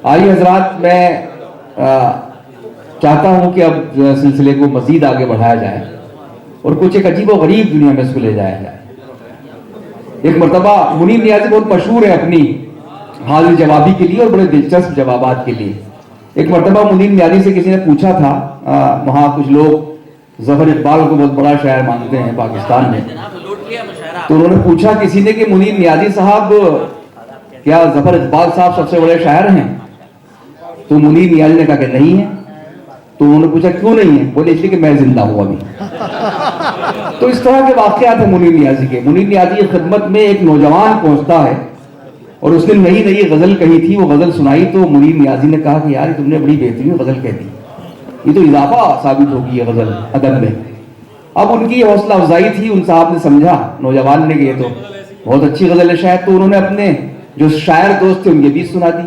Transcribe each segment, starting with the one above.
आइए हजरात, मैं चाहता हूं कि अब सिलसिले को मजीद आगे बढ़ाया जाए और कुछ एक अजीब व गरीब दुनिया में इसको ले जाया जाए। एक मरतबा मुनीर नियाज़ी बहुत मशहूर है अपनी हाजिर जवाबी के लिए और बड़े दिलचस्प जवाबात के लिए। एक मरतबा मुनीर नियाज़ी से किसी ने पूछा था, वहाँ कुछ लोग ज़फ़र इक़बाल को बहुत बड़ा शायर मानते हैं पाकिस्तान में, तो उन्होंने पूछा किसी ने कि मुनीर नियाज़ी साहब, क्या ज़फ़र इक़बाल साहब सबसे बड़े शायर हैं? तो मुनीर नियाज़ी ने कहा कि नहीं है। तो उन्होंने पूछा क्यों नहीं है? बोले इसलिए कि मैं जिंदा हूं अभी। तो इस तरह के वाक़यात हैं मुनीर नियाज़ी के। मुनीर नियाज़ी की खिदमत में एक नौजवान पहुंचता है और उसने नई नई गज़ल कही थी, वो गज़ल सुनाई तो मुनीर नियाज़ी ने कहा कि यार तुमने बड़ी बेहतरीन गज़ल कह दी, ये तो इजाफा साबित होगी ये गज़ल अदब में। अब उनकी हौसला अफजाई थी, उन साहब ने समझा नौजवान ने कि ये तो बहुत अच्छी गज़ल है शायद, तो उन्होंने अपने जो शायर दोस्त थे उनके बीच सुना दी।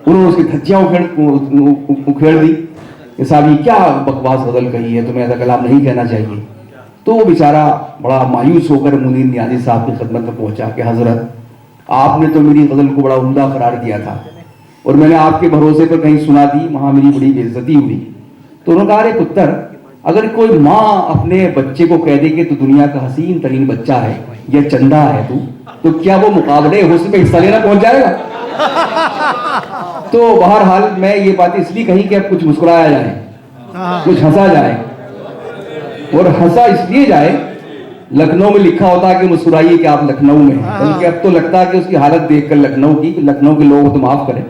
उन्होंने उसकी धज्जियाँ उखेड़ दी कि साहब ये क्या बकवास गज़ल कही है, तुम्हें ऐसा कलाम नहीं कहना चाहिए। तो वो बेचारा बड़ा मायूस होकर मुनीर नियाज़ी साहब की खिदमत में पहुंचा कि हज़रत, आपने तो मेरी गज़ल को बड़ा उम्दा करार दिया था और मैंने आपके भरोसे पर कहीं सुना दी, वहाँ मेरी बड़ी बेइज्जती हुई। तो उन्होंने कहा, अरे पुत्र, अगर कोई माँ अपने बच्चे को कह दे कि तू दुनिया का हसीन तरीन बच्चा है, यह चंदा है तू, तो क्या वो मुकाबले हुस्न में हिस्सा लेना पहुंच जाएगा? तो बहरहाल मैं ये बात इसलिए कही कि अब कुछ मुस्कुराया जाए, कुछ हंसा जाए, और हंसा इसलिए जाए, लखनऊ में लिखा होता है कि मुस्कुराइए कि आप लखनऊ में हैं, बल्कि अब तो लगता है कि उसकी हालत देखकर लखनऊ की, लखनऊ के लोगों को तो माफ करें,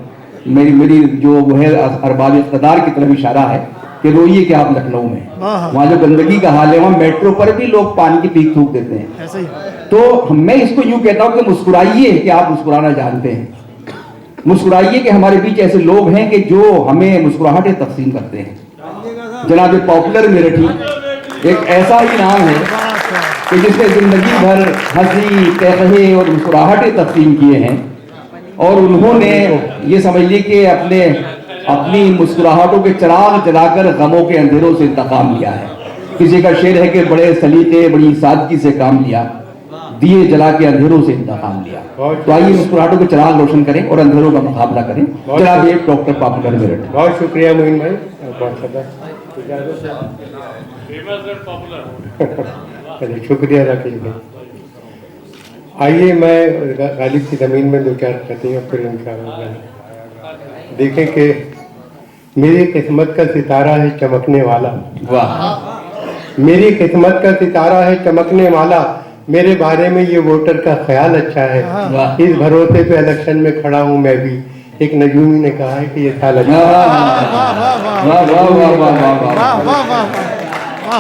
मेरी जो वो है अरबाब इक़्तिदार की तरफ इशारा है कि रोइए कि आप लखनऊ में। वहाँ जो गंदगी का हाल है, वहाँ मेट्रो पर भी लोग पानी की पीक थूक देते हैं। तो मैं इसको यूं कहता हूं कि मुस्कुराइए कि आप मुस्कुराना जानते हैं, मुस्कुराइए कि हमारे बीच ऐसे लोग हैं कि जो हमें मुस्कुराहटें तकसीम करते हैं। जनाब पॉपुलर मेरठी एक ऐसा ही नाम है कि जिसने जिंदगी भर हंसी, कहकहे और मुस्कुराहटें तकसीम किए हैं, और उन्होंने ये समझ लिए कि अपनी मुस्कुराहटों के चिराग जलाकर गमों के अंधेरों से इंतकाम लिया है। किसी का शेर है कि बड़े सलीके बड़ी सादगी से काम लिया, दिए जला के अंधेरों से इंतकाम लिया। तो आइए मुस्कुराहटों के चिराग रोशन करें और अंधेरों का मुकाबला करें। जनाब ये डॉक्टर पॉपुलर मेरठ। बहुत शुक्रिया मोइन भाई, शुक्रिया राकेश भाई। आइए मैं गालिब की ज़मीन में दो चार कहते हैं फिर इंशाअल्लाह देखें कि मेरी किस्मत का सितारा है चमकने वाला। वाह। मेरी किस्मत का सितारा है चमकने वाला, मेरे बारे में ये वोटर का ख्याल अच्छा है, इस भरोसे पे इलेक्शन में खड़ा हूँ मैं भी। एक नजूमी ने कहा है कि ये साल अच्छा है।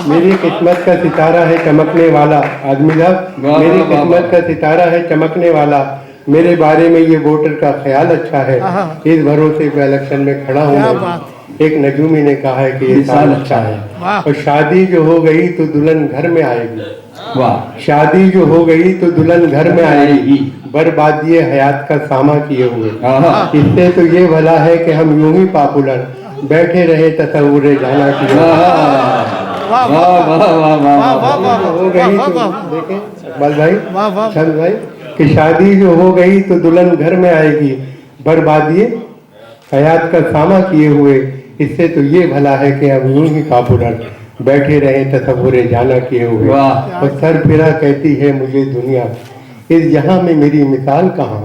मेरी किस्मत का सितारा है चमकने वाला, आदमी साहब, मेरी किस्मत का सितारा है चमकने वाला, मेरे बारे में ये वोटर का ख्याल अच्छा है, इस भरोसे पे इलेक्शन में खड़ा हूँ मैं भी। एक नजूमी ने कहा है कि ये साल अच्छा है। और शादी जो हो गई तो दुल्हन घर में आएगी। वाह। शादी जो हो गई तो दुल्हन घर में आएगी, बर्बादी हयात का सामा किए हुए। इससे तो ये भला है कि हम यूं ही पॉपुलर बैठे रहे तस्वुरे जाना किए। हो गई तो देखें इकबाल भाई, चंद भाई, कि शादी जो हो गई तो दुल्हन घर में आएगी, बर्बादी हयात का सामा किए हुए। इससे तो ये भला है कि हम यूं ही पॉपुलर बैठे रहे तस्वुरे जाना किए हुए। और सर फिरा कहती है मुझे दुनिया, इस जहां में मेरी मिसाल कहाँ।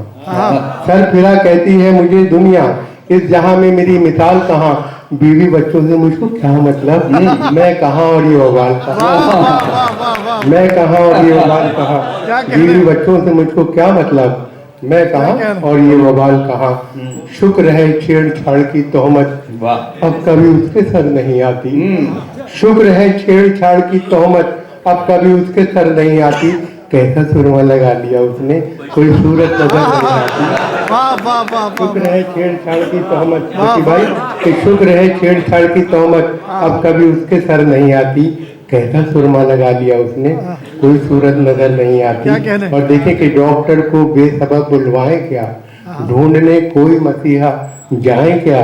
सर फिरा कहती है मुझे दुनिया, इस जहां में मेरी मिसाल कहाँ। बीवी बच्चों से मुझको क्या मतलब, मैं कहाँ और ये वबाल कहाँ। मैं कहाँ और ये वबाल कहाँ। बीवी बच्चों से मुझको क्या मतलब, मैं कहाँ और ये वबाल कहाँ। शुक्र है छेड़छाड़ की तोहमत अब कभी उसके सर नहीं आती। शुक्र है छेड़छाड़ की तोहमत अब कभी उसके सर नहीं आती। कैसा सुरमा लगा लिया उसने, कोई सूरत नजर नहीं आती। शुक्र है छेड़छाड़ की तोहमत भाई, कि शुक्र है छेड़छाड़ की तोहमत अब कभी उसके सर नहीं आती। कैसा सुरमा लगा लिया उसने, कोई सूरत नजर नहीं आती। और देखें कि डॉक्टर को बेसबब बुलवाएं क्या, ढूंढने कोई मसीहा जाए क्या।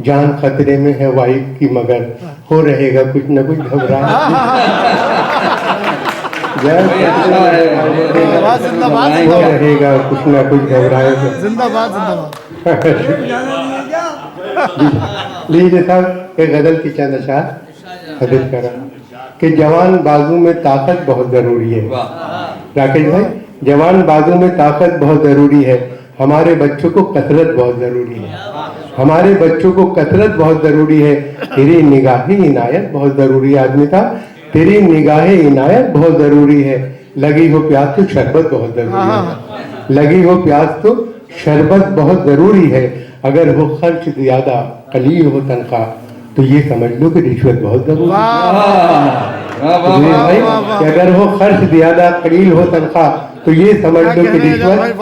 जान खतरे में है वाइफ की मगर हो रहेगा कुछ न कुछ घबराए। हो रहेगा कुछ न कुछ घबराए। जिंदाबाद जिंदाबाद। लीजिए साहब एक गजल की चंद अशार हदीस करा कि जवान बाजू में ताकत बहुत जरूरी है। राकेश भाई, जवान बाजू में ताकत बहुत जरूरी है, हमारे बच्चों को कसरत बहुत जरूरी है, हमारे बच्चों को कसरत बहुत जरूरी है, तेरी निगाहे इनायत बहुत जरूरी है। आदमी था, तेरी निगाहे इनायत बहुत जरूरी है, लगी हो प्यास तो शरबत बहुत जरूरी है, लगी हो प्यास तो शरबत बहुत जरूरी है, अगर हो खर्च ज्यादा कलील हो तनख्वाह तो ये समझ लो कि रिश्वत बहुत जरूरी है। भाई कि अगर हो खर्च ज्यादा कलील हो तनख्वाह तो ये समझ लो कि रिश्वत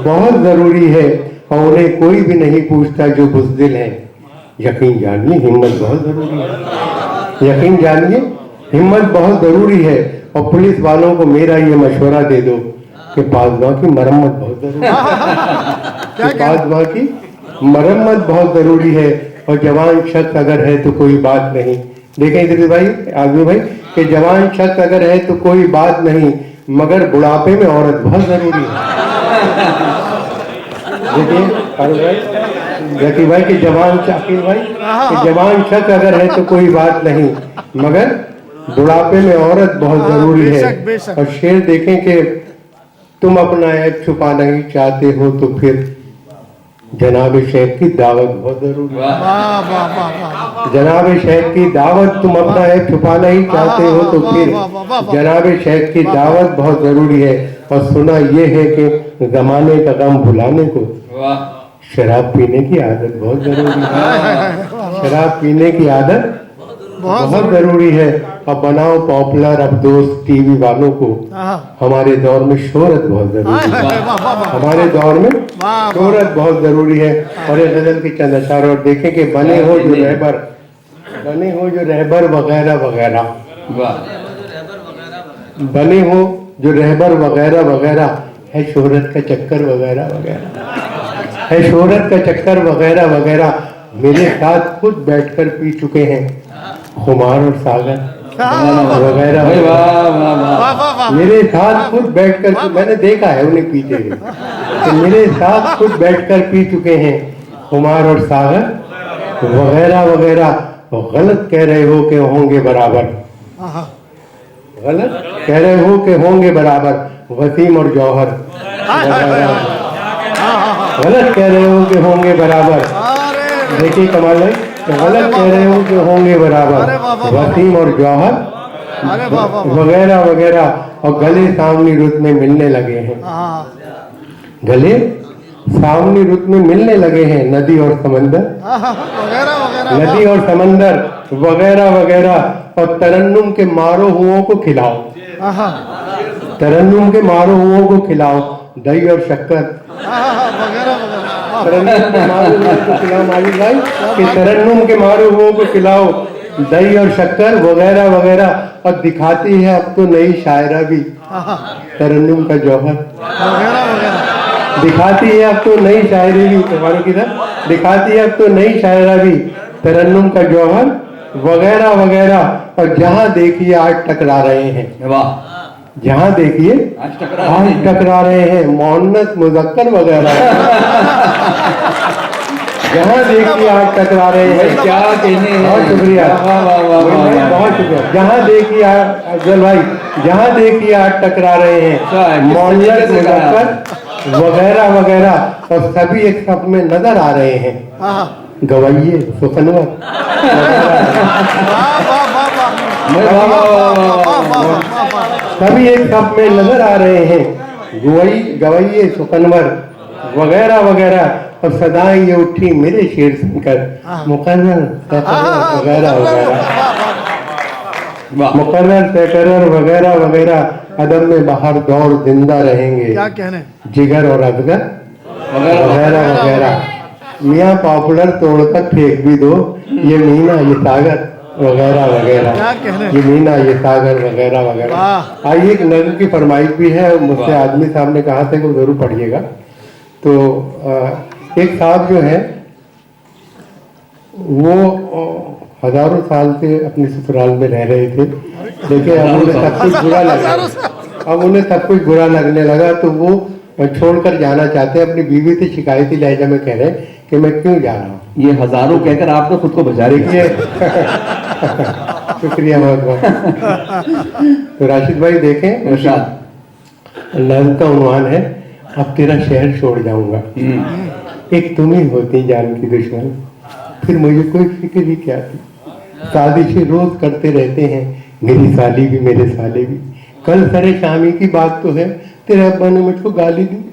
बहुत जरूरी है, और उन्हें कोई भी नहीं पूछता जो बुज़दिल है। यकीन जानिए हिम्मत बहुत जरूरी है, यकीन जानिए हिम्मत बहुत जरूरी है। और पुलिस वालों को मेरा ये मशवरा दे दो कि पासबा की मरम्मत बहुत जरूरी है, पासबा की मरम्मत बहुत जरूरी है। और जवान शख्स अगर है तो कोई बात नहीं, देखें इधर भाई आदमी भाई कि जवान शख्स अगर है तो कोई बात नहीं, मगर बुढ़ापे में औरत बहुत जरूरी है। देखिए जकी भाई कि जवान शाकिर भाई कि जवान शख्स अगर है तो कोई बात नहीं, मगर बुढ़ापे में औरत बहुत जरूरी है। और शेर देखें कि तुम अपना ऐब छुपा नहीं चाहते हो तो फिर जनाब शेख की दावत बहुत जरूरी है। जनाब शेख की दावत, तुम अपना ऐब छुपा नहीं चाहते हो तो फिर जनाब शेख की दावत बहुत जरूरी है। और सुना ये है कि जमाने का गम भुलाने को शराब पीने की आदत बहुत जरूरी है, शराब पीने की आदत बहुत जरूरी है। अब बनाओ पॉपुलर अब दोस्त टीवी वालों को, हमारे दौर में शोहरत बहुत जरूरी है, हमारे दौर में शोहरत बहुत जरूरी है। और एक गजल की चंद अशार और देखें कि बने हो जो रहबर, बने हो जो रहबर वगैरह वगैरह, बने हो जो रहबर वगैरह वगैरह, है शोहरत का चक्कर वगैरह वगैरह, है शोहरत का चक्कर वगैरह वगैरह। मेरे साथ खुद बैठकर पी चुके हैं खुमार और सागर वगैरह, मेरे साथ खुद बैठकर, मैंने देखा है उन्हें पीते हुए, कि मेरे साथ खुद बैठकर पी चुके हैं खुमार और सागर वगैरह वगैरह। गलत कह रहे हो कि होंगे बराबर, गलत कह रहे हो कि होंगे बराबर, वसीम और जौहर गलत कह रहे हो कि होंगे बराबर। देखिए कमाल है, गलत कह रहे हो कि होंगे बराबर, वसीम और जौहर वगैरह वगैरह। और गले सावनी रुत में मिलने लगे हैं, गले सावनी रुत में मिलने लगे हैं, नदी और समंदर, नदी और समंदर वगैरह वगैरह। और तरन्नुम के मारो हुओं को खिलाओ, तरन्नुम के मारो हुओं को खिलाओ, दही और शक्कर तरन्नुम के मारो हुओं को खिलाओ। मालिक भाई कि तरन्नुम के मारो हुओं को खिलाओ, दही और शक्कर वगैरह वगैरह। और दिखाती है अब तो नई शायरा भी तरन्नुम का जौहर, दिखाती है अब तो नई शायरी भी, तुम्हारे किधर दिखाती है अब तो नई शायरा भी तरन्नुम का जौहर वगैरह वगैरह। और जहां देखिए आज टकरा रहे हैं, जहां देखिए आज टकरा रहे हैं, मोहन्नस मुजक्कर वगैरह, जहां देखिए आज टकरा रहे हैं। क्या कहने, बहुत शुक्रिया, बहुत शुक्रिया। जहां देखिए अफजल भाई, जहां देखिए आज टकरा रहे हैं, मोहन्नस मुजक्कर वगैरह वगैरह। और सभी एक सफ में नजर आ रहे हैं, गवैये सुखनवर सभी एक सफ में नजर आ रहे हैं, गवैये सुखनवर वगैरह वगैरह। और सदाएं ये उठी मेरे शेर सुनकर, मुकर्रर वगैरह वगैरह, मुकर्रर तकर्रर वगैरह वगैरह। अदब में बाहर दौर जिंदा रहेंगे, क्या कहने, जिगर और अजगर वगैरह वगैरह। मियाँ पॉपुलर तोड़कर फेंक भी दो, ये मीना ये सागर वगैरह वगैरह, ये मीना ये सागर वगैरह वगैरह। आइए एक नज़म की फरमाइश भी है, मुझसे आदमी साहब ने कहा था कि जरूर पढ़िएगा। तो एक साहब जो है वो हजारों साल से अपने ससुराल में रह रहे थे, लेकिन अब उन्हें सब कुछ बुरा लगा, अब उन्हें सब कुछ बुरा लगने लगा, तो वो छोड़कर जाना चाहते हैं। अपनी बीवी से शिकायती लहजा में कह रहे हैं कि मैं क्यों जा रहा हूँ। ये हजारों कहकर आप तो खुद को बचा रहे देखिए शुक्रिया बहुत बहुत। तो राशिद भाई देखें, इरशाद। नज़्म का उन्वान है अब तेरा शहर छोड़ जाऊंगा। एक तुम ही होती जान की दुश्मन, फिर मुझे कोई फिक्र ही क्या थी। साजिशें रोज करते रहते हैं, मेरी साली भी मेरे साले भी। कल सरे शामी की बात तो है, तेरे अब्बा ने मुझको गाली दी।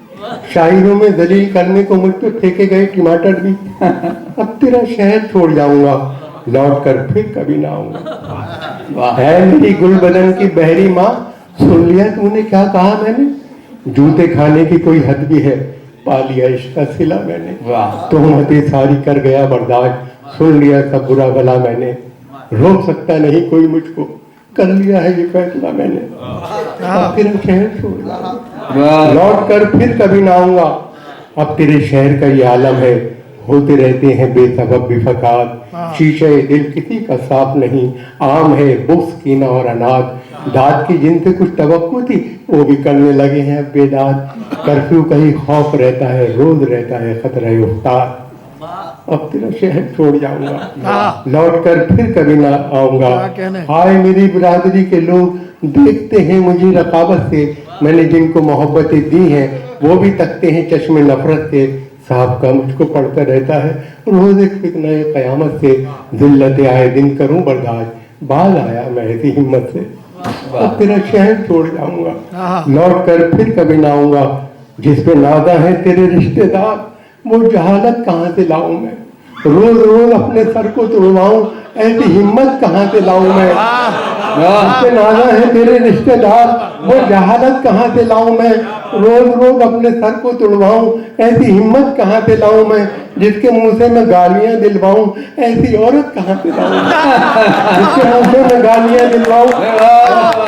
शायरों में दलील करने को मुझ पे फेंके गए टमाटर भी। अब तेरा शहर छोड़ जाऊंगा, लौट कर फिर कभी ना आऊंगा। है मेरी गुल बदन की बहरी माँ, सुन लिया तूने क्या कहा मैंने। जूते खाने की कोई हद भी है, पा लिया इश्क का सिला मैंने। तोहमतें सारी कर गया बर्दाश्त, सुन लिया सब बुरा भला मैंने। रोक सकता नहीं कोई मुझको, कर लिया है ये फैसला मैंने। अब तेरा शहर छोड़ जाऊंगा, लौट कर फिर कभी ना आऊंगा। अब तेरे शहर का ये आलम है, होते रहते हैं बेसबब बेफकात। शीशे दिल किसी का साफ नहीं, आम है बुक्स कीना और अनाज। दाद की जिनसे कुछ तवक्को थी, वो भी करने लगे हैं अब बेदाद। कर्फ्यू का ही खौफ रहता है, रोज रहता है खतरा उफ्तार। अब तेरा शहर छोड़ जाऊंगा, लौट कर फिर कभी ना आऊंगा। हाय मेरी बिरादरी के लोग, देखते हैं मुझे रकाबत से। मैंने जिनको मोहब्बतें दी हैं, वो भी तकते हैं चश्मे नफरत से। साहब का मुझको पड़ता रहता है रोज एक फितना कयामत से। जिल्लत आए दिन करूं बर्दाश्त, बाल आया मैं ऐसी हिम्मत से। अब तेरा शहर छोड़ जाऊंगा, लौट कर फिर कभी ना आऊंगा। जिस पे नादा है तेरे रिश्तेदार, वो जहालत कहाँ से लाऊं मैं। रोज रोज अपने सर को तोड़वाऊं, ऐसी हिम्मत कहाँ से लाऊं मैं। जिस पे नादा है तेरे रिश्तेदार, वो जहालत कहाँ से लाऊं मैं। रोज रोज अपने सर को तुड़वाऊं, ऐसी हिम्मत कहाँ से लाऊं मैं। जिसके मुंह से मैं गालियां दिलवाऊं, ऐसी औरत कहाँ से लाऊं। जिसके मुंह से मैं गालियां दिलवाऊं,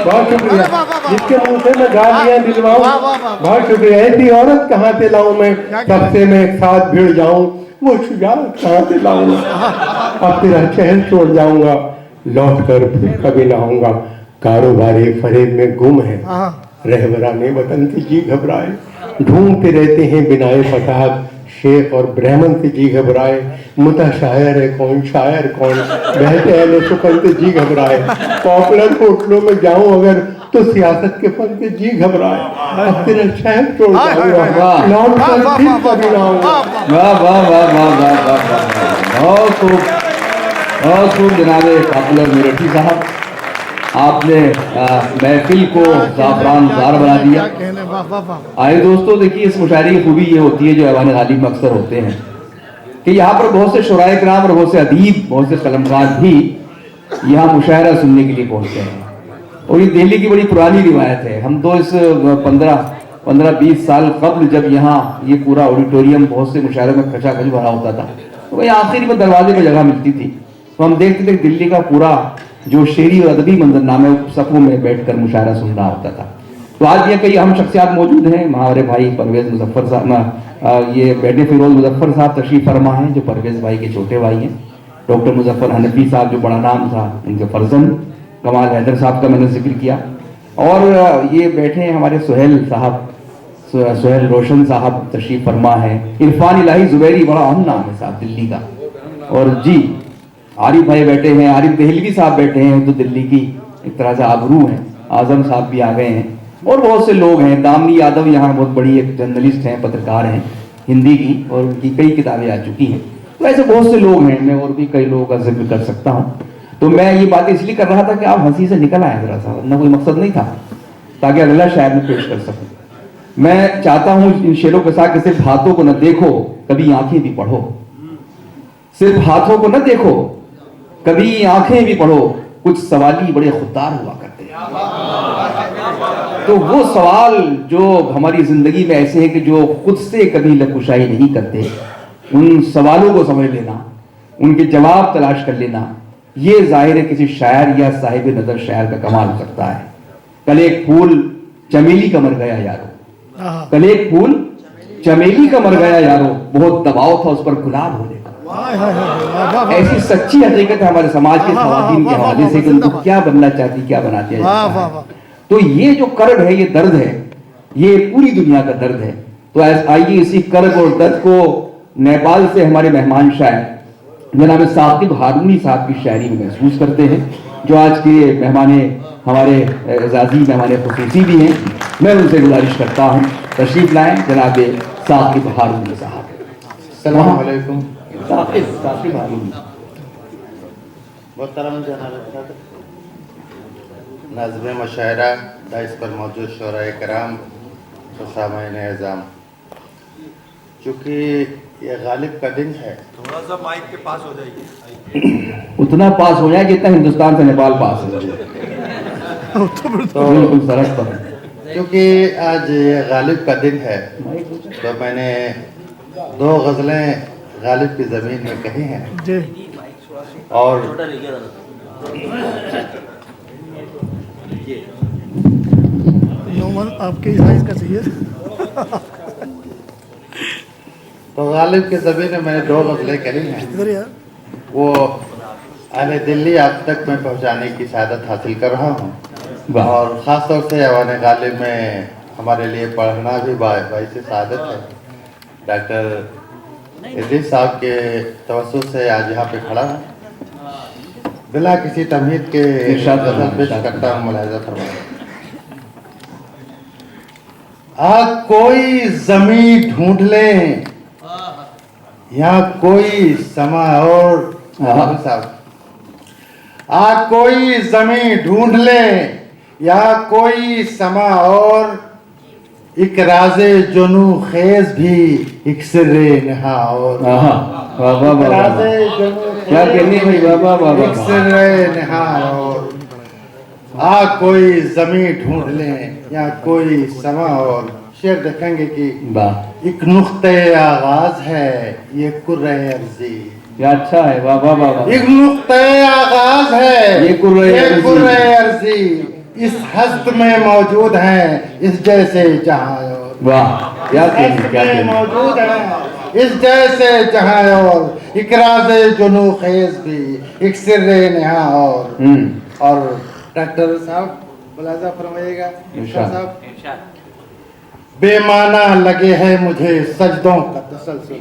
बहुत शुक्रिया। जिसके मुंह से मैं गालियां दिलवाऊं, बहुत शुक्रिया। ऐसी औरत कहाँ से लाऊं मैं, सबसे मैं एक साथ भिड़ जाऊं, वो शुजाअत कहाँ से लाऊं मैं। अब तेरा शहर छोड़ जाऊंगा, लौट कर फिर कभी ना आऊंगा। कारोबारी फरेब में गुम है, रहबराने वतन की जी घबराए। ढूंढते रहते हैं बिनाए फसाद, शेख और ब्राह्मण से जी घबराए। मुता शायर है कौन, शायर कौन, बहते अहले सुकन से जी घबराए। पॉपुलर होटलों में जाऊं अगर, तो सियासत के फन से जी घबराए। अब तेरा शहर छोड़ जाऊंगा, लौट कर फिर कभी ना आऊंगा। वाह वाह वाह वाह वाह वाह वाह, बहुत खूब, बहुत खूब जनाबे पॉपुलर मेरठी साहब। आपने महफिल को ज़ाफ़रान ज़ार बना दिया। आए दोस्तों, देखिए इस मुशायरे की खूबी ये होती है जो ऐवान गालिब में अक्सर होते हैं कि यहाँ पर बहुत से शुराए किराम और बहुत से अदीब, बहुत से कलमकार भी यहाँ मुशायरा सुनने के लिए पहुँचते हैं। और ये दिल्ली की बड़ी पुरानी रिवायत है। हम तो इस 15-20 साल कबल जब यहाँ ये पूरा ऑडिटोरियम बहुत से मुशायरों में खचाखच भरा होता था, तो वही आखिरी में दरवाजे पर जगह मिलती थी, तो हम देखते थे दिल्ली का पूरा जो शेरी और अदबी मंजरनामे सफ़ों में बैठकर मुशायरा सुन रहा होता था। तो आज ये कई अहम शख्सियात मौजूद हैं। हमारे भाई परवेज़ मुजफ्फर साहब, ये बेटे फिरोज मुजफ्फर साहब तशरीफ़ फरमा हैं, जो परवेज़ भाई के छोटे भाई हैं। डॉक्टर मुजफ्फर हनफी साहब, जो बड़ा नाम था, उनके फर्जंद कमाल हैदर साहब का मैंने जिक्र किया। और ये बैठे हैं हमारे सुहेल साहब, सुहेल रोशन साहब तशरीफ़ फरमा है। इरफान इलाही ज़ुबैरी, बड़ा अहम नाम है साहब दिल्ली का। और जी आरिफ भाई बैठे हैं, आरिफ दहलवी साहब बैठे हैं, तो दिल्ली की एक तरह से आबरू हैं। आजम साहब भी आ गए हैं और बहुत से लोग हैं। दामिनी यादव यहाँ बहुत बड़ी एक जर्नलिस्ट हैं, पत्रकार हैं हिंदी की, और उनकी कई किताबें आ चुकी हैं। तो ऐसे बहुत से लोग हैं, मैं और भी कई लोगों का जिक्र कर सकता हूँ। तो मैं ये बात इसलिए कर रहा था कि आप हंसी से निकल आए जरा सा, वरना कोई मकसद नहीं था, ताकि अगला शायर में पेश कर सकूँ। मैं चाहता हूँ इन शेरों के साथ कि सिर्फ हाथों को न देखो, कभी आंखें भी पढ़ो। सिर्फ हाथों को न देखो, कभी आंखें भी पढ़ो। कुछ सवाली बड़े खुददार हुआ करते हैं। तो वो सवाल जो हमारी जिंदगी में ऐसे हैं कि जो खुद से कभी लकुशाई नहीं करते, उन सवालों को समझ लेना, उनके जवाब तलाश कर लेना, ये जाहिर है किसी शायर या साहिब नजर शायर का कमाल हो सकता है। कल एक फूल चमेली का मर गया यारो, कल एक फूल चमेली का मर गया यारो, बहुत दबाव था उस पर गुलाब होने का। ऐसी सच्ची हकीकत है हमारे समाज के खवातीन के हवाले से कि उनको क्या बनना चाहती, क्या बनाती है। तो ये जो कर्ब है, ये दर्द है, ये पूरी दुनिया का दर्द है। तो आइए इसी कर्ब और दर्द को नेपाल से हमारे मेहमान शायर जनाब साकिब हारूनी साहब की शायरी में महसूस करते हैं, जो आज के मेहमान हमारे एजाजी मेहमान खुसूसी भी हैं। मैं उनसे गुजारिश करता हूँ तशरीफ लाएं जनाब साकिब हारूनी साहब। अस्सलाम वालेकुम। साकिब हारूनी मोहतरम जनाब नाज़िम मुशायरा दाइस पर मौजूद शोराए कराम और सामाईन एज़ाम, चूँकि ये गालिब का दिन है, थोड़ा सा माइक के पास हो जाइए। उतना पास हो जाए जितना हिंदुस्तान से नेपाल पास है। तो बिल्कुल सरस पर है। क्योंकि आज ये गालिब का दिन है तो मैंने 2 गज़लें गालिब की ज़मीन में कही हैं और नोमन आपके यहाँ इसका चाहिए। तो गालिब की ज़मीन में मैंने 2 गज़लें कही हैं, इधर यार वो अहले दिल्ली आप तक मैं पहुंचाने की सादत हासिल कर रहा हूं। वाह। और ख़ास तौर से अवान गालिब में हमारे लिए पढ़ना भी बाइस सादत है। डॉक्टर इदरीस साहब के तवज्जुह से आज यहाँ पे खड़ा हूँ। बिना किसी तमहीद के इरशाद गज़ल पेश फरमाएं। करता हूँ, मुलाहिज़ा फरमाएं। कोई ज़मीं ढूंढ लें या कोई समा और साहब, कोई जमीन ढूंढ ले या कोई समा और एक राज़े जुनू खेज भी एक सिर्रे नहा और राज़े जुनू क्या कहने भाई, वाह वाह वाह एक सिर्रे नहा और कोई जमीन ढूंढ ले या कोई समा और। शेर देखेंगे कि वाह, एक नुक्ते आगाज है ये कुर्रे अर्जी, क्या अच्छा है। वाह वाह वाह वाह। एक नुक्ते आगाज है ये कुर्रे अर्जी, इस हस्त में मौजूद हैं इस जैसे जहां और। वाह, क्या कहने, क्या में कहने। मौजूद हैं इस जैसे जहां और, एक राज़े जुनू खेज भी एक सिर्रे नेहा और। और डॉक्टर साहब मुलाजा फरमाइएगा। इरशाद। साहब, बेमाना लगे है मुझे सजदों का तसलसल,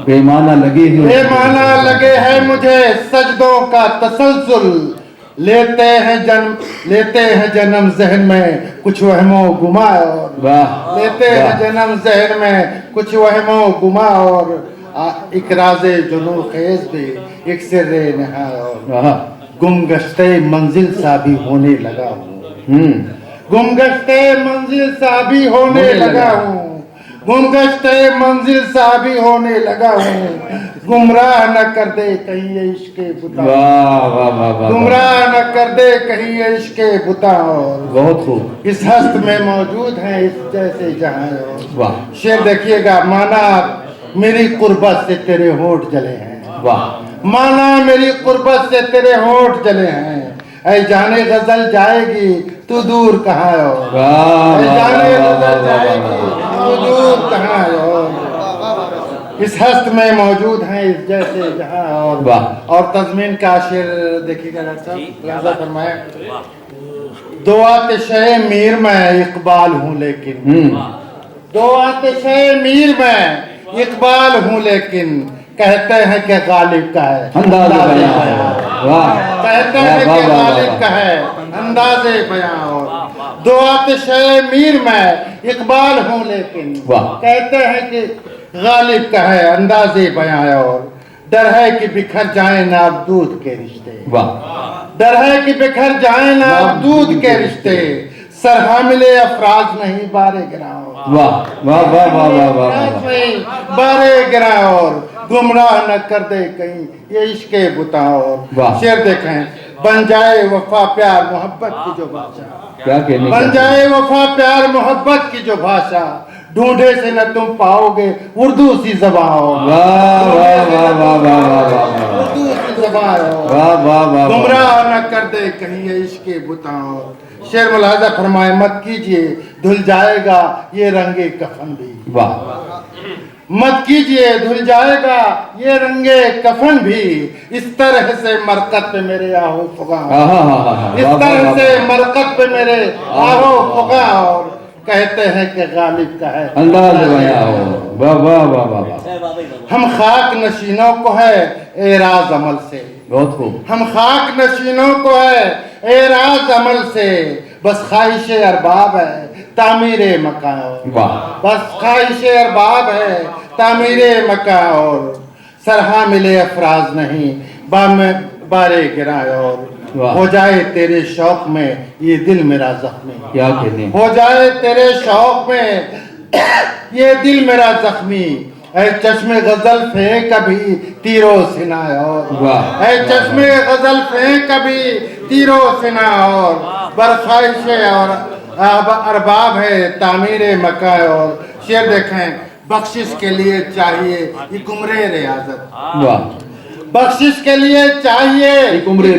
बेमाना लगे हैं, बेमाना लगे है मुझे सजदों का तसलसल, लेते हैं जन्म जहन में कुछ वहमो गुमा और। वाह, लेते हैं जन्म जहन में कुछ वहमो गुमा और, एक राज़े जुनू खेज भी एक सिर्रे नहा और। वाह, गुमगश्ते मंजिल सा भी होने लगा हूँ, गुमगश्ते मंजिल सा भी होने लगा हूँ, गुमगश्ते मंजिल सा भी होने लगा हूँ, गुमराह न कर दे कहीं ये इश्क़े बुता, वाह वाह वाह वाह, गुमराह न कर दे कहीं ये इश्क़े बुता और। बहुत खूब। इस हस्त में मौजूद हैं इस जैसे जहां और। वाह शेर देखिएगा, माना मेरी कुर्बत से तेरे होंठ जले हैं, वाह, माना मेरी कुर्बत से तेरे होंठ जले हैं, ऐ जाने गजल जाएगी तू दूर कहाँ और। वाह ऐ वाह जाने वाह गजल वाह जाएगी वाह, तू दूर कहाँ और। इस हस्त में मौजूद हैं इस जैसे जहां और। वाह। और तज़मीन का शेर देखिएगा डॉक्टर साहब, मुलाहिज़ा फरमाएं। दो आतिशे मीर मैं इकबाल हूँ लेकिन, दो आतिशे मीर मैं इकबाल हूँ लेकिन, कहते हैं कि गालिब का है अंदाज़े बयां। वाह, कहते हैं कि गालिब का है अंदाज़े बयां और। दो आतिशे मीर मैं इकबाल हूँ लेकिन, वाह। कहते हैं कि गालिब का है अंदाज़े बयां और। डर है कि बिखर जाए नाबदूद के रिश्ते, वाह, डर है कि बिखर जाए नाबदूद के रिश्ते, सर हामिले अफराज नहीं बारे गिराओ, वाह वाह वाह वाह वाह वाह, बारे गिरा और। गुमराह न कर दे कहीं ये इश्क़े बुता और। वाह। शेर देखें, बन जाए वफा प्यार मोहब्बत की जो भाषा, क्या कहने, बन जाए वफा प्यार मोहब्बत की जो भाषा, ढूंढे से न तुम पाओगे उर्दू सी ज़बान और। वाह वाह वाह वाह वाह वाह, उर्दू सी ज़बान और। वाह वाह वाह, गुमराह न कर दे कहीं ये इश्क़े बुता और। शेर मुलाहिज़ा फरमाए, मत कीजिए धुल जाएगा ये रंगे कफन भी, वाह, मत कीजिए धुल जाएगा ये रंगे कफन भी, इस तरह से मरकत पे मेरे आहो फुगा, इस तरह से मरकत पे मेरे आहो फुगा और। कहते हैं कि गालिब का है अंदाज बया हो। वाह वाह वाह वाह वाह, हम खाक नशीनों को है एराज अमल से, बहुत खूब। हम खाक नशीनों को है एराज अमल से, बस ख्वाहिश अरबाब है तामीरे मकान और, वाह बस ख्वाहिश अरबाब है तामीरे मकान और, सरहा मिले अफराज नहीं बारे गिरा और, वाह। हो जाए तेरे शौक में ये दिल मेरा जख्मी, क्या कहते हैं। हो जाए तेरे शौक में ये दिल मेरा जख्मी, ऐ चश्मे गजल फेंक कभी तीरो सिना और, वाह। ऐ चश्मे गजल फेंक कभी तीरो सिना और, बरखाइश और अरबाब है तामीरे मका और। शेर देखें, बख्शिश के लिए चाहिए एक उम्रे रियाजत, वाह बख्शिश के लिए चाहिए एक उम्रे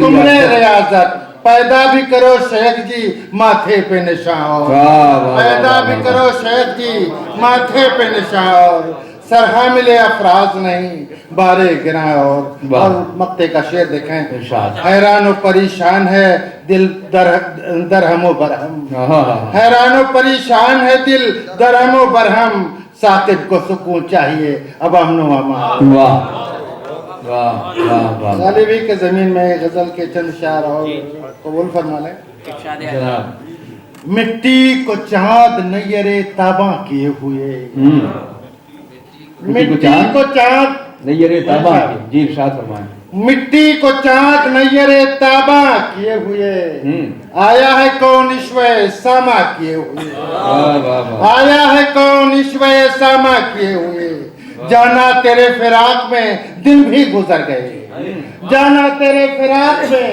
रियाजत, पैदा भी करो शेख जी माथे पे निशान और, वाह, वाह, पैदा वाह, भी वाह, करो शेख जी माथे पे निशान और, सरहा मिले अफराज नहीं बारे गिरा वाह। और मक्ते का शेर देखें, इरशाद। हैरान और परेशान है दिल दरहम बरहम, हाँ, हैरान और परेशान है दिल दरहम बरहम, साकिब को सुकून चाहिए अब अमनो अमान। वाह वाह वाह वाह गालिबी के जमीन में गजल के चंद शार और कबूल फरमा लें। जनाब। मिट्टी को चांद नैयरे ताबा किए हुए, मिट्टी को चांद नैयरे ताबा के, जी इरशाद फरमाएं। मिट्टी को चांद नैयरे ताबा किए हुए, आया है कौन ईश्वर सामा किए हुए, वाह वाह वाह आया है कौन ईश्वर सामा किए हुए, जाना तेरे फिराक में दिन भी गुजर गए, जाना तेरे फिराक में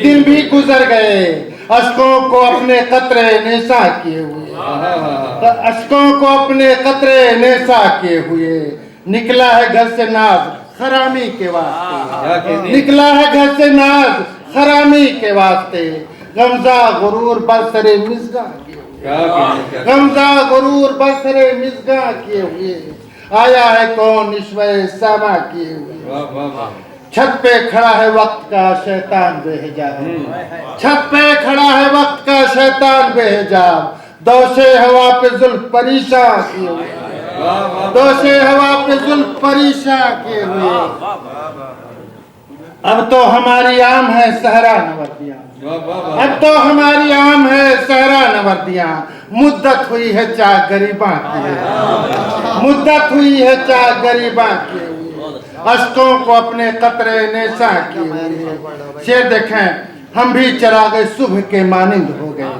दिन भी गुजर गए, अश्कों को अपने कतरे नेसा किए हुए, अश्कों को अपने कतरे नेसा किए हुए, निकला है घर से नाज खरामी के वास्ते, निकला है घर से नाज खरामी के वास्ते, गमजा गुरूर बरसरे मिसगा किए हुए, गमजा गुरूर बरसरे मिसगा किए हुए, आया है कौन ईश्वर सामा किए हुए, छत पे खड़ा है वक्त का शैतान बेहिजाब, छत पे खड़ा है वक्त का शैतान बेहिजाब, दोषे हवा पे जुल्फ परेशान किए हुए, दोषे हवा पे जुल्फ परेशान किए हुए, अब तो हमारी आम है सहरा नवर्दियां, अब तो हमारी आम है सहरा नवर्दियां, मुद्दत हुई है चाह गरीबा की, मुद्दत हुई है चाह गरीबा की, अश्कों को अपने कतरे नेसा किए हुए। शेर देखें, हम भी चरागे सुबह के मानिंद हो गए,